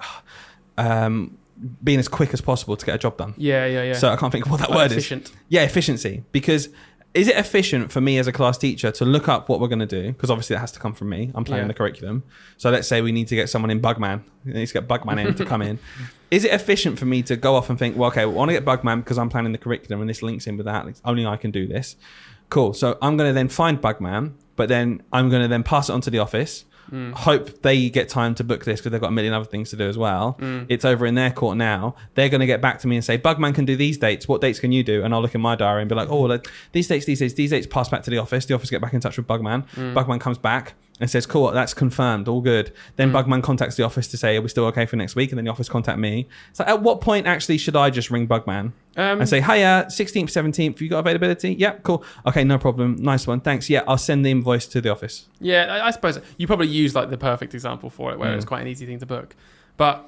quick as possible to get a job done. Yeah. So I can't think of what that word efficient. is. Yeah, efficiency. Because is it efficient for me as a class teacher to look up what we're going to do? Because obviously that has to come from me. I'm planning the curriculum. So let's say we need to get someone in Bugman. We need to get Bugman in to come in. Is it efficient for me to go off and think, well, okay, I want to get Bugman because I'm planning the curriculum and this links in with that. Only I can do this. Cool. So I'm going to then find Bugman, but then I'm going to then pass it on to the office. Hope they get time to book this because they've got a million other things to do as well. It's over in their court now. They're going to get back to me and say, Bugman can do these dates. What dates can you do? And I'll look in my diary and be like, these dates pass back to the office. The office get back in touch with Bugman. Bugman comes back and says, cool, that's confirmed, all good. Then Bugman contacts the office to say, are we still okay for next week? And then the office contact me. So at what point actually should I just ring Bugman and say, hiya, 16th, 17th, you got availability? Yep, cool. Okay, no problem. Nice one. Thanks. Yeah, I'll send the invoice to the office. Yeah, I suppose you probably use like the perfect example for it where it's quite an easy thing to book. But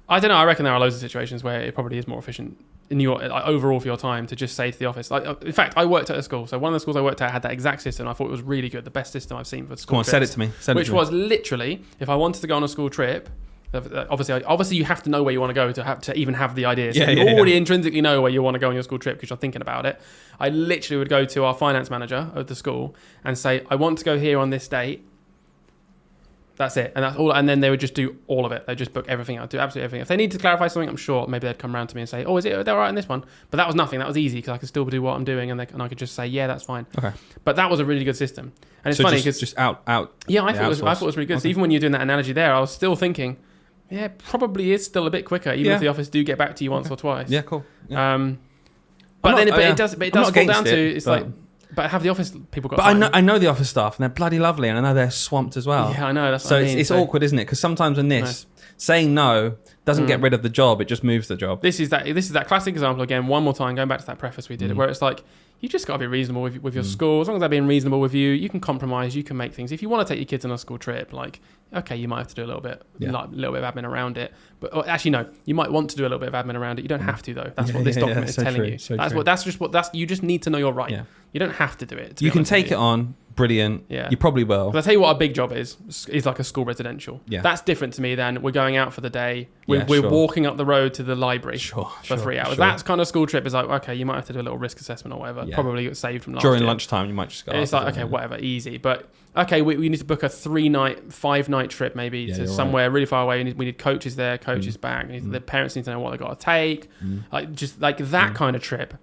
I don't know, I reckon there are loads of situations where it probably is more efficient in your overall for your time to just say to the office. Like, in fact, I worked at a school, so one of the schools I worked at had that exact system. I thought it was really good, the best system I've seen for school. Come on, trips, said it to me. Which was literally, if I wanted to go on a school trip, obviously you have to know where you want to go to even have the idea. So you already intrinsically know where you want to go on your school trip because you're thinking about it. I literally would go to our finance manager of the school and say, I want to go here on this date. That's it. And that's all. And then they would just do all of it. They'd just book everything out, do absolutely everything. If they need to clarify something, I'm sure maybe they'd come around to me and say, oh, they're all right in this one? But that was nothing. That was easy because I could still do what I'm doing and I could just say, yeah, that's fine. Okay. But that was a really good system. And it's funny because just out. Yeah, I thought it was really good. Okay. So even when you're doing that analogy there, I was still thinking, yeah, probably is still a bit quicker, even if the office do get back to you once or twice. Yeah, cool. Yeah. But it does fall down to it's like. But have the office people got? But I know the office staff, and they're bloody lovely, and I know they're swamped as well. Yeah, I know. That's so what I mean. It's awkward, isn't it? Because sometimes in this, saying no doesn't get rid of the job; it just moves the job. This is that classic example again. One more time, going back to that preface we did, where it's like you just got to be reasonable with your school. As long as they're being reasonable with you, you can compromise, you can make things. If you want to take your kids on a school trip, like, okay, you might have to do a little bit of admin around it. But actually, no, you might want to do a little bit of admin around it. You don't have to, though. That's what this document is telling you. You just need to know you're right. Yeah. You don't have to do it. You can take it on. Brilliant. Yeah. You probably will. I'll tell you what a big job is like a school residential. Yeah. That's different to me than we're going out for the day. We're walking up the road to the library for 3 hours. That's kind of school trip is like, okay, you might have to do a little risk assessment or whatever. Yeah. Probably got saved from last During year. lunchtime, you might just go. It's like, okay, whatever, easy. But okay, we need to book a 5-night trip maybe to somewhere really far away. We need coaches there, coaches back. The parents need to know what they got to take. Like that kind of trip.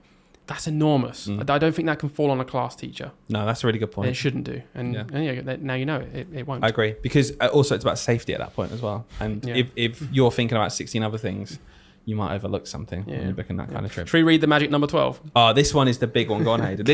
That's enormous. I don't think that can fall on a class teacher. No, that's a really good point. It shouldn't do. And now you know it won't. I agree. Because also it's about safety at that point as well. And if you're thinking about 16 other things, you might overlook something when you're booking that kind of trip. Should we read the magic number 12? Oh, this one is the big one. Go on, Hayden.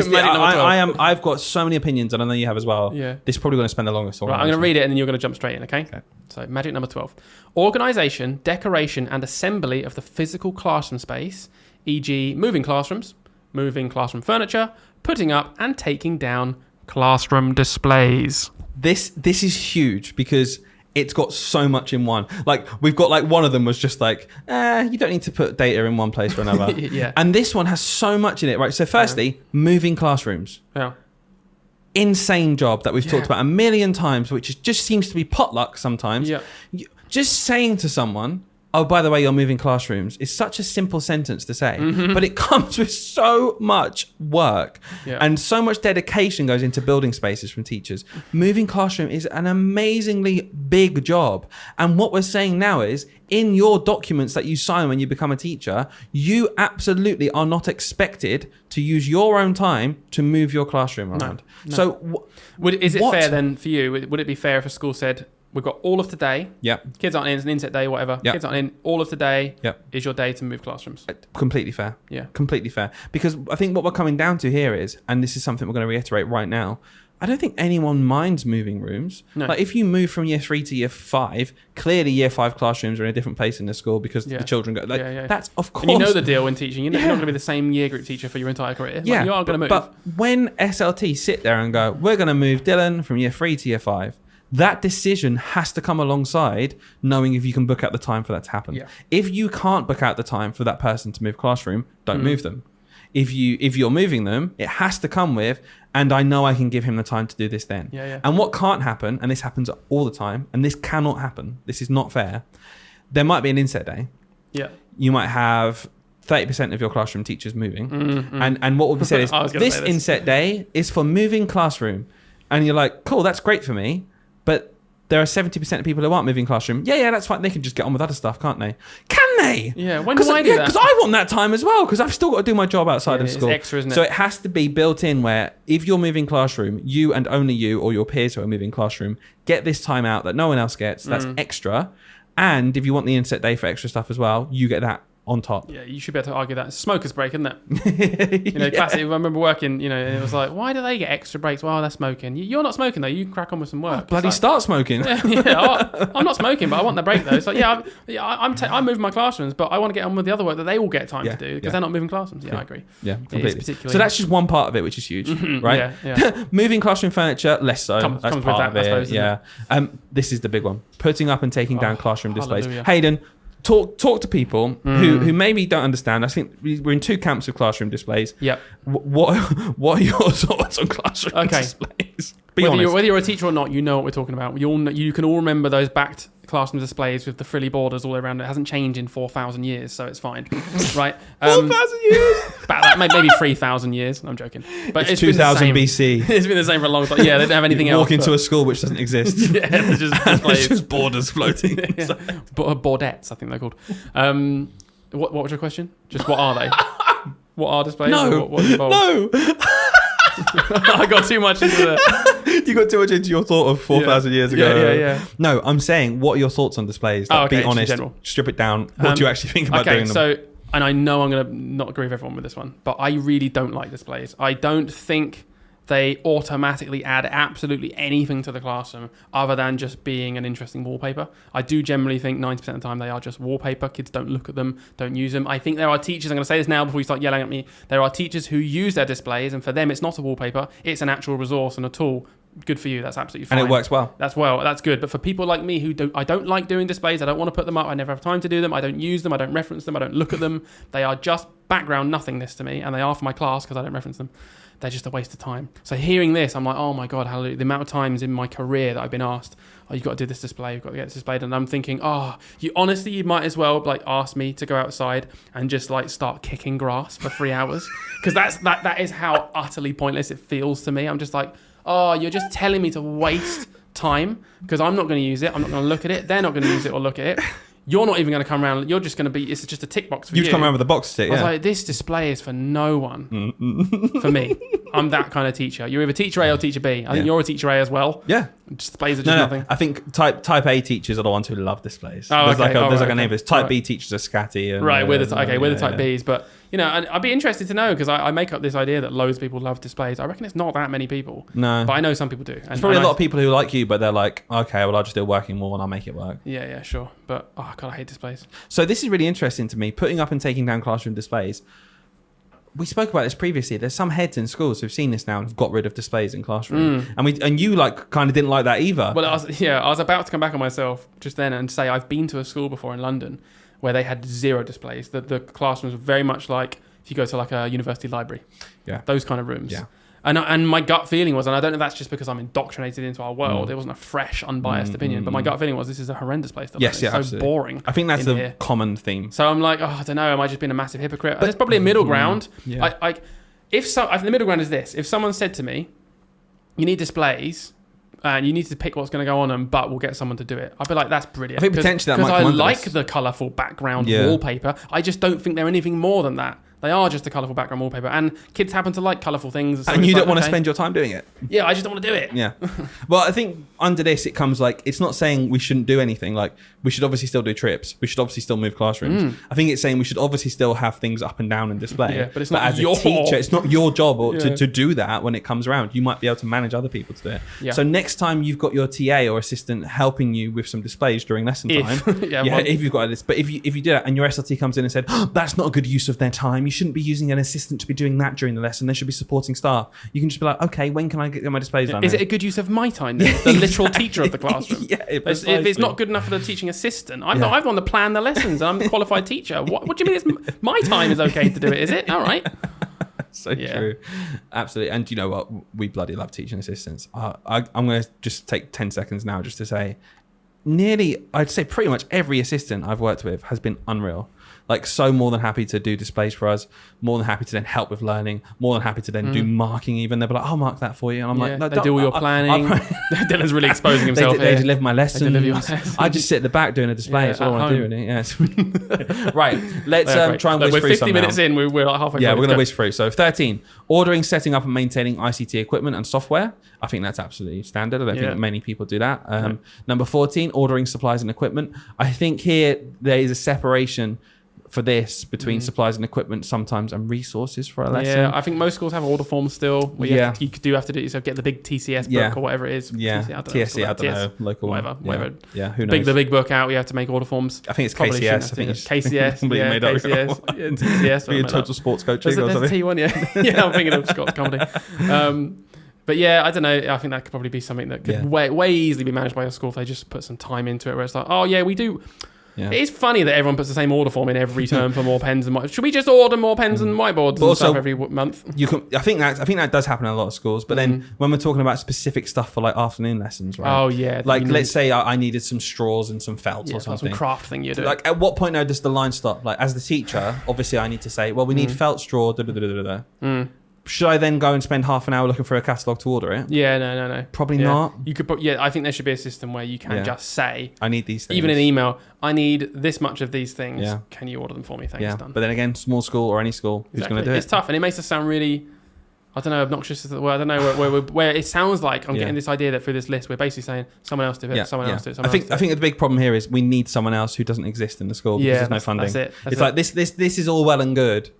I've got so many opinions, and I know you have as well. Yeah. This is probably going to spend the longest. Right, I'm going to read it, and then you're going to jump straight in, okay? So, magic number 12. Organisation, decoration, and assembly of the physical classroom space, e.g. moving classrooms, moving classroom furniture, putting up and taking down classroom displays. This is huge because it's got so much in one. Like, we've got like one of them was just like, you don't need to put data in one place or another. Yeah. And this one has so much in it, right? So firstly, moving classrooms. Yeah. Insane job that we've talked about a million times, which just seems to be potluck sometimes. Yeah. Just saying to someone, oh, by the way, you're moving classrooms, is such a simple sentence to say, but it comes with so much work and so much dedication goes into building spaces from teachers. Moving classroom is an amazingly big job. And what we're saying now is, in your documents that you sign when you become a teacher, you absolutely are not expected to use your own time to move your classroom around. No. So is it fair then for you? Would it be fair if a school said, we've got all of today. Yep. Kids aren't in. It's an inset day, whatever. Yep. Kids aren't in. All of today is your day to move classrooms. Completely fair. Yeah. Completely fair. Because I think what we're coming down to here is, and this is something we're going to reiterate right now, I don't think anyone minds moving rooms. No. Like, if you move from year 3 to year 5, clearly year 5 classrooms are in a different place in the school because the children go. Like, that's of course. And you know the deal when teaching. You're not going to be the same year group teacher for your entire career. Yeah. Like, you are going to move. But when SLT sit there and go, we're going to move Dylan from year 3 to year 5, that decision has to come alongside knowing if you can book out the time for that to happen. Yeah. If you can't book out the time for that person to move classroom, don't move them. If you're moving them, it has to come with, and I know I can give him the time to do this then. And what can't happen, and this happens all the time, and this cannot happen, this is not fair, there might be an inset day. Yeah. You might have 30% of your classroom teachers moving. And what will be said is, this inset day is for moving classroom. And you're like, cool, that's great for me. But there are 70% of people who aren't moving classroom. Yeah, that's fine. They can just get on with other stuff, can't they? Can they? Yeah, when do I do that? Because I want that time as well, because I've still got to do my job outside of school. It's extra, isn't it? So it has to be built in where if you're moving classroom, you and only you or your peers who are moving classroom get this time out that no one else gets. That's extra. And if you want the inset day for extra stuff as well, you get that on top. Yeah, you should be able to argue that. It's a smoker's break, isn't it? Classic. I remember working, and it was like, why do they get extra breaks? Well, they're smoking. You're not smoking, though. You can crack on with some work. Bloody start smoking. I'm not smoking, but I want the break, though. It's like, I'm moving my classrooms, but I want to get on with the other work that they all get time to do because they're not moving classrooms. Yeah, I agree. Yeah, completely. So that's just one part of it, which is huge, right? Yeah. Moving classroom furniture, less so. Comes with that, I suppose. Yeah. This is the big one. Putting up and taking down classroom displays. Hayden, Talk to people who maybe don't understand. I think we're in two camps of classroom displays. Yep. What are your thoughts on classroom displays? Whether you're a teacher or not, you know what we're talking about. You can all remember those backed classroom displays with the frilly borders all around. It hasn't changed in 4,000 years, so it's fine. Right? 4,000 years? Maybe 3,000 years. I'm joking. But it's 2000 BC. It's been the same for a long time. Yeah, they don't have anything else. Walk into a school which doesn't exist. Yeah, there's just displays. It's just borders floating. Bordettes, I think they're called. What was your question? Just what are they? What are displays? No. What's involved? No. I got too much into that. You got too much into your thought of 4,000 years ago. Yeah. No, I'm saying, what are your thoughts on displays? Be honest, strip it down. What do you actually think about doing them? So, and I know I'm going to not agree with everyone with this one, but I really don't like displays. I don't think they automatically add absolutely anything to the classroom other than just being an interesting wallpaper. I do generally think 90% of the time they are just wallpaper. Kids don't look at them, don't use them. I think there are teachers, I'm going to say this now before you start yelling at me, there are teachers who use their displays, and for them it's not a wallpaper, it's an actual resource and a tool. Good for you, that's absolutely fine. And it works well. That's good. But for people like me who I don't like doing displays, I don't want to put them up, I never have time to do them, I don't use them, I don't reference them, I don't look at them. They are just background nothingness to me, and they are for my class because I don't reference them. They're just a waste of time. So hearing this, I'm like, oh my God, hallelujah. The amount of times in my career that I've been asked, oh, you've got to do this display, you've got to get this displayed. And I'm thinking, you might as well like ask me to go outside and just like start kicking grass for 3 hours. Because that is how utterly pointless it feels to me. I'm just like, oh, you're just telling me to waste time because I'm not going to use it. I'm not going to look at it. They're not going to use it or look at it. You're not even going to come around. You're just going to be, it's just a tick box for you. You come around with a box tick, I was like, this display is for no one. For me. I'm that kind of teacher. You're either teacher A or teacher B. I think you're a teacher A as well. Yeah. Displays are just nothing. I think type A teachers are the ones who love displays. Oh, there's okay. there's a name for this. Type B teachers are scatty. And, right, we're the type Bs. But, and I'd be interested to know because I make up this idea that loads of people love displays. I reckon it's not that many people. No. But I know some people do. There's probably a lot of people who like you, but they're like, okay, well, I'll just do working more and I'll make it work. Yeah, sure. But, oh, God, I hate displays. So this is really interesting to me, putting up and taking down classroom displays. We spoke about this previously. There's some heads in schools who've seen this now and have got rid of displays in classroom. And you kind of didn't like that either. Well, I was about to come back on myself just then and say I've been to a school before in London where they had zero displays. The classrooms were very much like if you go to like a university library. Yeah. Those kind of rooms. Yeah. And my gut feeling was, and I don't know if that's just because I'm indoctrinated into our world, it wasn't a fresh, unbiased opinion, but my gut feeling was this is a horrendous place to live. It's so absolutely. Boring. I think that's the common theme. So I'm like, I don't know, am I just being a massive hypocrite? But there's probably a middle ground. Yeah. If the middle ground is this, if someone said to me, you need displays, and you need to pick what's going to go on them, but we'll get someone to do it. I'd be like, that's brilliant. I think potentially that might come because I like the colourful background wallpaper. I just don't think they're anything more than that. They are just a colourful background wallpaper. And kids happen to like colourful things. So and you don't want to spend your time doing it. Yeah, I just don't want to do it. Yeah. Well, I think under this, it comes like, it's not saying we shouldn't do anything. Like, we should obviously still do trips. We should obviously still move classrooms. I think it's saying we should obviously still have things up and down and display. Yeah, but it's not as a teacher, it's not your job to do that when it comes around. You might be able to manage other people to do it. Yeah. So next time you've got your TA or assistant helping you with some displays during lesson time. If you've got this. But if you do that and your SLT comes in and said, that's not a good use of their time. You shouldn't be using an assistant to be doing that during the lesson. They should be supporting staff. You can just be like, okay, when can I get my displays done? Is it a good use of my time then? The literal teacher of the classroom. If it's not good enough for the teaching assistant, I'm the one to plan the lessons. I'm a qualified teacher. What do you mean it's my time is okay to do it, is it? All right. So true. Absolutely. And you know what? We bloody love teaching assistants. I'm going to just take 10 seconds now just to say I'd say pretty much every assistant I've worked with has been unreal. Like, so more than happy to do displays for us, more than happy to then help with learning, more than happy to then do marking even. They'll be like, I'll mark that for you. And I'm like, no, they do all your planning. Dylan's really exposing himself They here. deliver my lessons. I just sit at the back doing a display. That's all I want to do, really. Yeah. Right. Let's try and whiz through some. We're 50 minutes in. We're like halfway through. Yeah, we're going to whiz through. So 13, ordering, setting up and maintaining ICT equipment and software. I think that's absolutely standard. I don't think many people do that. Number 14, ordering supplies and equipment. I think here there is a separation for this between supplies and equipment sometimes and resources for a lesson. Yeah, I think most schools have order forms still. Where you do have to do yourself, get the big TCS book or whatever it is. Yeah, TSC, I don't know, local whatever. Yeah, who knows? The big book out. We have to make order forms. I think it's KCS. I think it's KCS. KCS. TCS. Be a total sports coaching. There's a T1. Yeah, I'm thinking of Scott's comedy. But yeah, I don't know. I think that could probably be something that could way easily be managed by a school if they just put some time into it. Where it's like, oh yeah, we do. Yeah. It is funny that everyone puts the same order form in every term for more pens and whiteboards. Should we just order more pens and whiteboards and stuff every month? I think that does happen in a lot of schools. But then when we're talking about specific stuff for like afternoon lessons, right? Oh yeah. Like let's say I needed some straws and some felt or something. Some craft thing you do. Like at what point now does the line stop? Like as the teacher, obviously I need to say, well, we need felt straw. Should I then go and spend half an hour looking for a catalogue to order it? Yeah, no. Probably not. You could put. Yeah, I think there should be a system where you can just say, I need these things. Even in email, I need this much of these things. Yeah. Can you order them for me? Thanks, done. But then again, small school or any school, who's going to do it? It's tough, and it makes us sound really, I don't know, obnoxious. Well, I don't know where it sounds like I'm getting this idea that through this list we're basically saying someone else do it, someone else do it. I think the big problem here is we need someone else who doesn't exist in the school because there's no funding. That's it. It's like this is all well and good.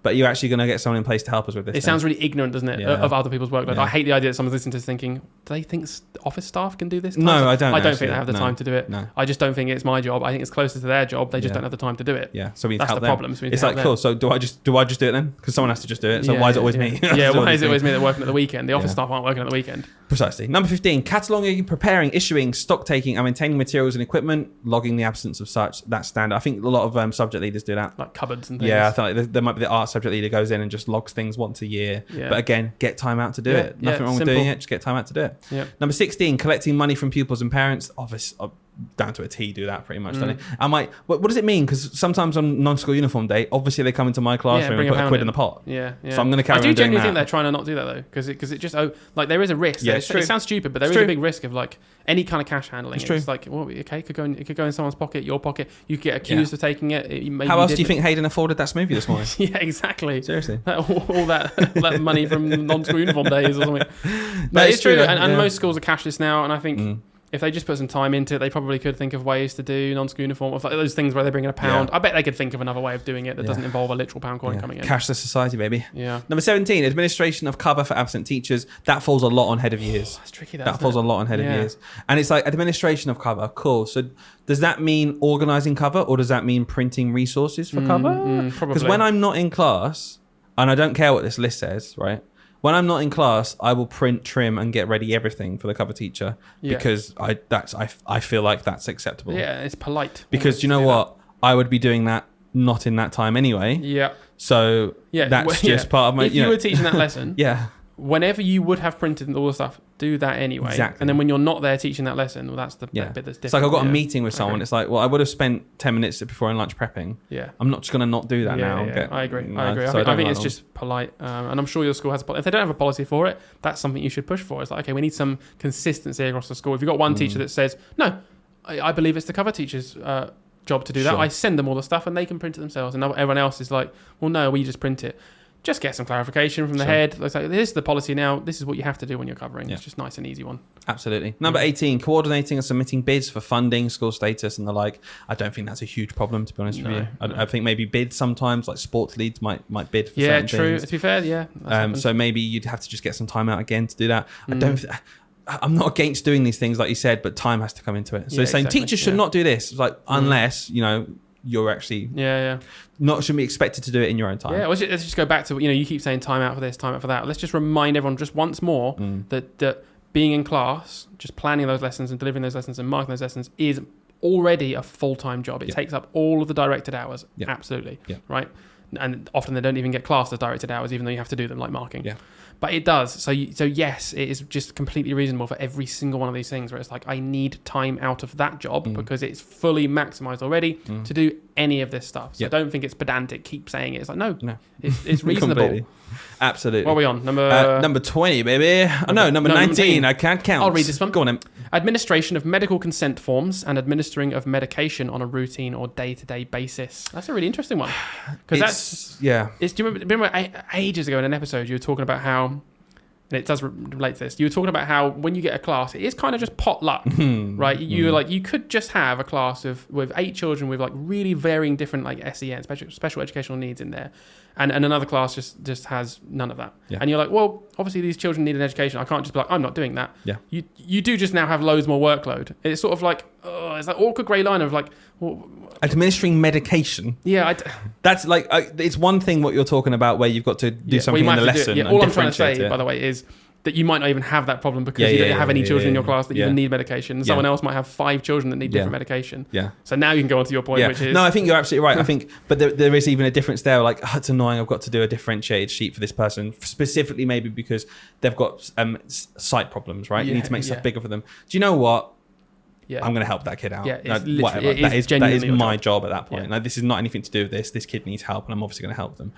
but you're actually going to get someone in place to help us with this. It sounds really ignorant, doesn't it, of other people's workload? Yeah. I hate the idea that someone's listening to this thinking, do they think office staff can do this? No, I don't. I don't think they have the time to do it. No. I just don't think it's my job. I think it's closer to their job. They just don't have the time to do it. Yeah, so we need That's to help the them. problem. So we need It's to like, help cool, them. so do I just do it then? Because someone has to just do it. So why is it always me? Yeah, why is it always me that's working at the weekend? The office staff aren't working at the weekend. Precisely. Number 15, cataloguing, preparing, issuing, stock taking, and maintaining materials and equipment, logging the absence of such. That's standard. I think a lot of subject leaders do that. Like cupboards and things. Yeah, I thought there might be the art subject leader goes in and just logs things once a year. Yeah. But again, get time out to do it. Nothing wrong with doing it. Just get time out to do it. Yeah. Number 16, collecting money from pupils and parents. Obviously, down to a T, do that pretty much, don't it? I'm like, what does it mean? Because sometimes on non-school uniform day, obviously they come into my classroom and put a quid in the pot. Yeah. So I'm going to carry on doing that. I do genuinely think they're trying to not do that though, because it just there is a risk. Yeah, it sounds stupid, but there is a big risk of like any kind of cash handling. It's like, well, okay, it could go in someone's pocket, your pocket. You could get accused of taking it. How else do you think Hayden afforded that smoothie this morning? Yeah, exactly. Seriously, all that money from non-school uniform days or something. But it's true, and most schools are cashless now, and I think. If they just put some time into it, they probably could think of ways to do non-school uniform, like those things where they bring in a pound. I bet they could think of another way of doing it that doesn't involve a literal pound coin coming in. Cashless society, baby. Yeah. Number 17, administration of cover for absent teachers. That falls a lot on head of years. That's tricky. That falls a lot on head of years. And it's like administration of cover. Cool. So does that mean organising cover, or does that mean printing resources for cover? Probably. Because when I'm not in class, and I don't care what this list says, right? When I'm not in class, I will print, trim, and get ready everything for the cover teacher because I feel like that's acceptable. Yeah, it's polite. Because you know what? I would be doing that not in that time anyway. Yeah. So that's just part of my... If you were teaching that lesson... Whenever you would have printed all the stuff, do that anyway. Exactly. And then when you're not there teaching that lesson, well, that's the bit that's different. It's like I've got a meeting with someone. It's like, well, I would have spent 10 minutes before in lunch prepping. Yeah. I'm not just going to not do that now. Yeah. I agree. So I think it's just polite. And I'm sure your school has a policy. If they don't have a policy for it, that's something you should push for. It's like, okay, we need some consistency across the school. If you've got one teacher that says, no, I believe it's the cover teacher's job to do that. I send them all the stuff and they can print it themselves. And everyone else is like, well, no, we just print it. Just get some clarification from the head. It's like, this is the policy now. This is what you have to do when you're covering. It's just nice and easy one. Absolutely. Number 18, coordinating and submitting bids for funding, school status and the like. I don't think that's a huge problem, to be honest with you. I think maybe bids sometimes, like sports leads might bid for certain things. Yeah, true. To be fair, so maybe you'd have to just get some time out again to do that. I'm not against doing these things, like you said, but time has to come into it. So saying teachers should not do this, like unless, you're actually shouldn't be expected to do it in your own time. Let's just go back to, you keep saying time out for this, time out for that. Let's just remind everyone just once more that being in class, just planning those lessons and delivering those lessons and marking those lessons is already a full-time job. It takes up all of the directed hours. Absolutely. Right? And often they don't even get classed as directed hours, even though you have to do them, like marking. But it does. So yes, it is just completely reasonable for every single one of these things where it's like, I need time out of that job because it's fully maximized already to do any of this stuff. So I don't think it's pedantic. Keep saying it. It's like, no. It's reasonable. Completely. Absolutely. What are we on? Number 20, baby. Number 19. I can't count. I'll read this one. Go on then. Administration of medical consent forms and administering of medication on a routine or day-to-day basis. That's a really interesting one. Because do you remember ages ago in an episode you were talking about how, and it does relate to this, you were talking about how when you get a class, it is kind of just potluck, right? You're like, you could just have a class with 8 children with like really varying different like SEN, special educational needs in there. And another class just has none of that. And you're like, well, obviously these children need an education. I can't just be like, I'm not doing that. You do just now have loads more workload. It's sort of like, it's that awkward grey line of like... Well, administering medication. That's like, it's one thing what you're talking about where you've got to do something in the lesson. All I'm trying to say, by the way, is that you might not even have that problem because you don't have any children in your class that even need medication. And someone else might have 5 children that need different medication. So now you can go on to your point, which is... No, I think you're absolutely right. I think, but there is even a difference there. Like, it's annoying. I've got to do a differentiated sheet for this person, specifically maybe because they've got sight problems, right? You need to make stuff bigger for them. Do you know what? I'm going to help that kid out. Whatever. That is my job at that point. Like, this is not anything to do with this. This kid needs help, and I'm obviously going to help them.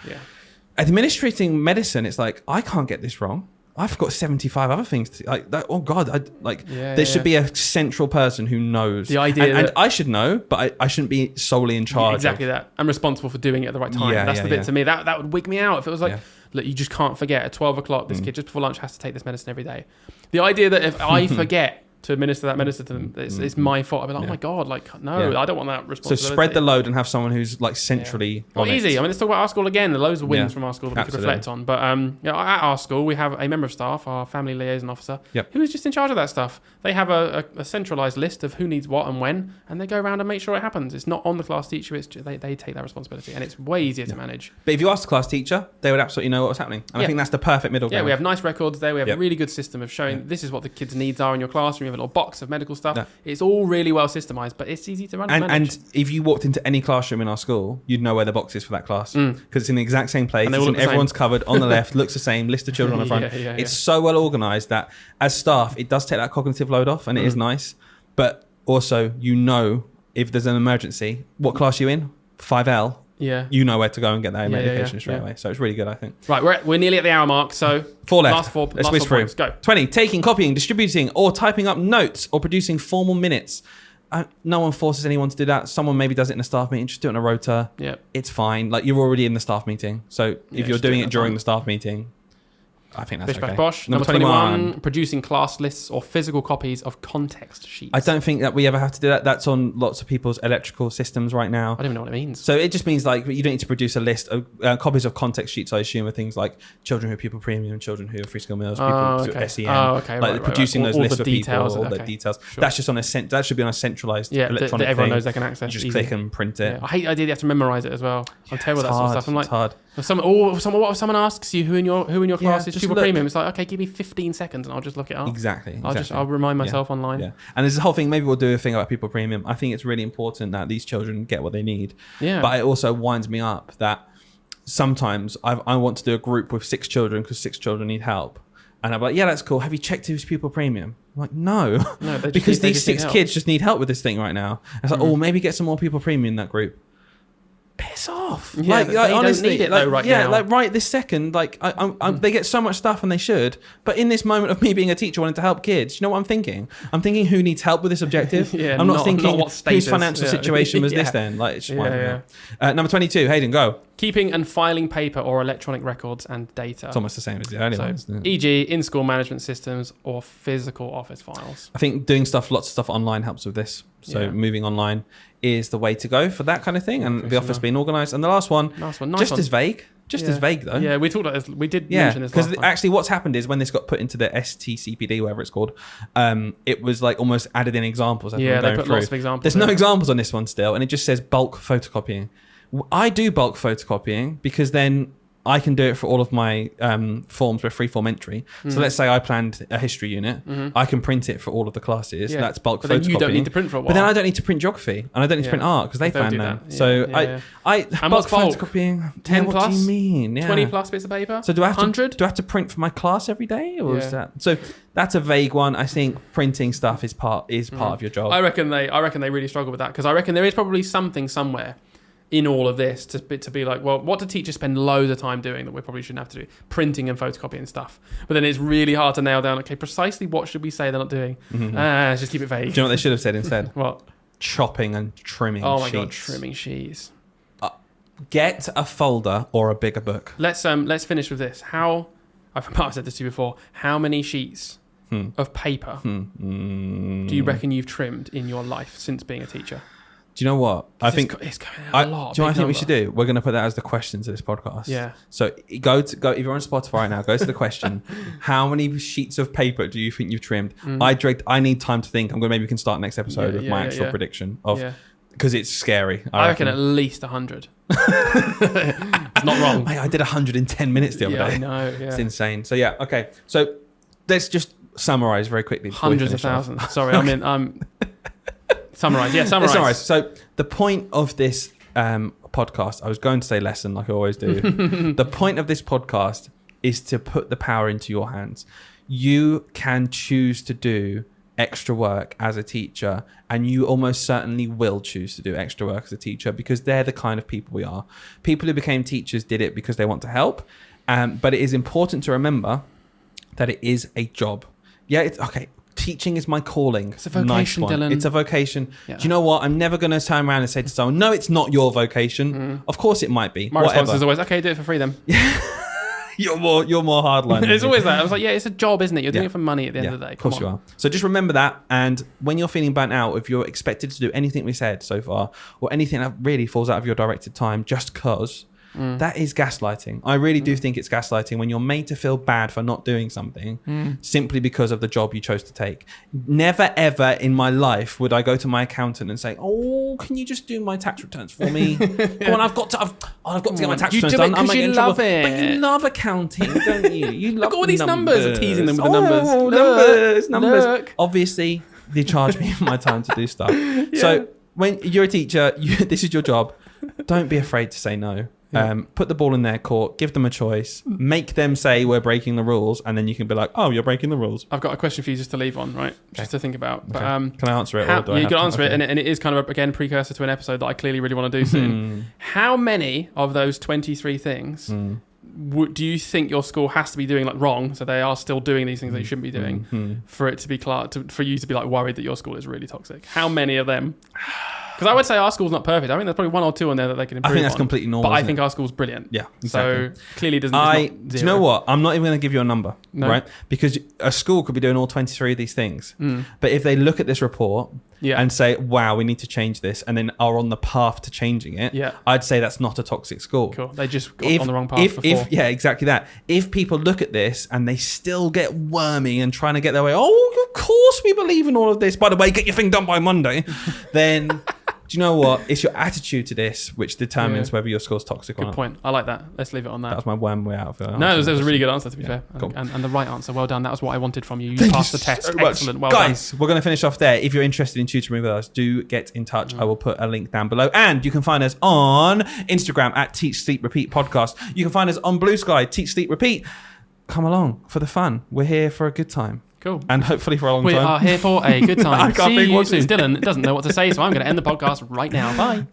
Administrating medicine, it's like, I can't get this wrong. I've got 75 other things to like that. Oh God, there should be a central person who knows the idea, and I should know, but I shouldn't be solely in charge. Exactly that. I'm responsible for doing it at the right time. That's the bit to me that would wig me out if it was like, look, you just can't forget at 12 o'clock. This kid just before lunch has to take this medicine every day. The idea that if I forget to minister to them. It's my fault. I'll be like, oh my God, like, no, I don't want that So responsibility. spread the load and have someone who's like centrally on easy. it. I mean, let's talk about our school again. There's loads of wins from our school that we could reflect on. But at our school, we have a member of staff, our family liaison officer, who is just in charge of that stuff. They have a centralised list of who needs what and when, and they go around and make sure it happens. It's not on the class teacher. It's they take that responsibility, and it's way easier to manage. But if you ask the class teacher, they would absolutely know what was happening. And I think that's the perfect middle ground. Yeah, we have nice records there. We have a really good system of showing this is what the kids' needs are in your classroom. You have a little box of medical stuff. Yeah. It's all really well systemized, but it's easy to run and manage. And if you walked into any classroom in our school, you'd know where the box is for that class because it's in the exact same place. Everyone's covered on the left, looks the same, list of children on the front. It's so well organized that as staff, it does take that cognitive load off, and it is nice. But also, if there's an emergency, what class are you in? 5L. Yeah, you know where to go and get that medication straight away. So it's really good, I think. Right, we're nearly at the hour mark. So 4 left. Last four. Let's whiz through. Go. 20. Taking, copying, distributing, or typing up notes, or producing formal minutes. No one forces anyone to do that. Someone maybe does it in a staff meeting. Just do it in a rota. Yeah, it's fine. Like you're already in the staff meeting. So if you're doing it during the staff meeting, I think that's okay. Bosh. Number 21, producing class lists or physical copies of context sheets. I don't think that we ever have to do that. That's on lots of people's electrical systems right now. I don't even know what it means. So it just means like you don't need to produce a list of copies of context sheets, I assume, are things like children who are pupil premium, children who are free skill meals, people who are SEN. Like producing those lists of people, all the details. Sure. That's just on that should be on a centralized electronic that everyone thing. knows they can access. You just click and print it. I hate the idea you have to memorize it as well. I'm terrible at that sort of stuff. I'm like, it's hard. If someone asks you who in your class is pupil premium, it's like, okay, give me 15 seconds and I'll just look it up. Exactly. I'll remind myself online. Yeah. And there's a whole thing, maybe we'll do a thing about pupil premium. I think it's really important that these children get what they need. Yeah. But it also winds me up that sometimes I want to do a group with 6 children because 6 children need help. And I'm like, yeah, that's cool. Have you checked who's pupil premium? I'm like, no because these 6 kids just need help with this thing right now. It's like, maybe get some more pupil premium in that group. Piss off. Yeah, like honestly, don't need it though right now. Like right this second, like they get so much stuff and they should. But in this moment of me being a teacher wanting to help kids, you know what I'm thinking? I'm thinking who needs help with this objective. I'm not thinking whose financial situation was this then. Like it's just number 22, Hayden, go. Keeping and filing paper or electronic records and data. It's almost the same as the earlier ones. E.g. in-school management systems or physical office files. I think doing lots of stuff online helps with this. So moving online is the way to go for that kind of thing, and the office being organised. And the last one, as vague. As vague though. Yeah, we talked about this. We did mention this because actually what's happened is when this got put into the STCPD, whatever it's called, it was like almost added in examples. They put lots of examples. There's no examples on this one still, and it just says bulk photocopying. I do bulk photocopying because then I can do it for all of my forms with free-form entry. So let's say I planned a history unit. I can print it for all of the classes. That's bulk photocopying. Then you don't need to print for a while. But then I don't need to print geography and I don't need to print art because they plan them. So I bulk photocopying. 10 plus? What do you mean? 20 plus bits of paper? So do I have 100? Do I have to print for my class every day, or is that? So that's a vague one. I think printing stuff is part of your job. I reckon they really struggle with that because I reckon there is probably something somewhere in all of this to be like, well, what do teachers spend loads of time doing that we probably shouldn't have to do? Printing and photocopying stuff. But then it's really hard to nail down, okay, precisely what should we say they're not doing? Just keep it vague. Do you know what they should have said instead? What? Chopping and trimming sheets. Oh my God, trimming sheets. Get a folder or a bigger book. Let's finish with this. I've said this to you before. How many sheets of paper do you reckon you've trimmed in your life since being a teacher? Do you know what? I think it's going a lot. Do you know what I think we should do? We're going to put that as the question to this podcast. Yeah. So go if you're on Spotify right now, go to the question. How many sheets of paper do you think you've trimmed? I need time to think. Maybe we can start next episode with my actual prediction of because it's scary. I reckon at least 100. It's not wrong. I did 110 minutes the other day. I know. Yeah. It's insane. So okay. So let's just summarize very quickly. Hundreds of thousands. Sorry, I'm Summarize. So the point of this podcast, I was going to say lesson like I always do. The point of this podcast is to put the power into your hands. You can choose to do extra work as a teacher, and you almost certainly will choose to do extra work as a teacher because they're the kind of people we are. People who became teachers did it because they want to help. But it is important to remember that it is a job. Yeah, it's okay. Teaching is my calling. It's a vocation, Dylan. It's a vocation. Yeah. Do you know what? I'm never going to turn around and say to someone, no, it's not your vocation. Of course it might be. My response is always, okay, do it for free then. You're more hardline. It's always that. I was like, yeah, it's a job, isn't it? You're doing Yeah. it for money at the end of the day. Of course you are. So just remember that. And when you're feeling burnt out, if you're expected to do anything we said so far, or anything that really falls out of your directed time just because, that is gaslighting. I really do think it's gaslighting when you're made to feel bad for not doing something simply because of the job you chose to take. Never, ever in my life would I go to my accountant and say, "Oh, can you just do my tax returns for me? Come on, I've got to get my tax returns done. You do it because you love it. But you love accounting, don't you? You love Look at all these numbers. Are teasing them with the numbers. Numbers. Look. Obviously, they charge me my time to do stuff. So when you're a teacher, this is your job. Don't be afraid to say no. Put the ball in their court, give them a choice, make them say we're breaking the rules, and then you can be like, oh, you're breaking the rules. I've got a question for you just to leave on, right? Just to think about. But, can I answer it? You can answer it, and it is kind of, again, precursor to an episode that I clearly really want to do soon. How many of those 23 things do you think your school has to be doing like wrong, so they are still doing these things that you shouldn't be doing, for it to be for you to be like worried that your school is really toxic? How many of them? Because I would say our school's not perfect. I think there's probably one or two on there that they can improve on. I think that's completely normal. But I think our school's brilliant. Yeah, exactly. So clearly doesn't. Do you know what? I'm not even going to give you a number, right? Because a school could be doing all 23 of these things. But if they look at this report and say, wow, we need to change this, and then are on the path to changing it, I'd say that's not a toxic school. Cool. They just got on the wrong path before. Yeah, exactly that. If people look at this and they still get wormy and trying to get their way, oh, of course we believe in all of this. By the way, get your thing done by Monday. Then... Do you know what? It's your attitude to this which determines whether your school's toxic or not. Good point. I like that. Let's leave it on that. That was my worm way out of it. No, it was a really good answer, to be fair. Cool. And the right answer. Well done. That was what I wanted from you. You passed the test. So excellent. Well done. Guys, we're going to finish off there. If you're interested in tutoring with us, do get in touch. I will put a link down below. And you can find us on Instagram at Teach Sleep Repeat Podcast. You can find us on Blue Sky, Teach Sleep Repeat. Come along for the fun. We're here for a good time. Cool. And hopefully for a long time. We are here for a good time. I can't think what soon. Dylan doesn't know what to say, so I'm going to end the podcast right now. Bye.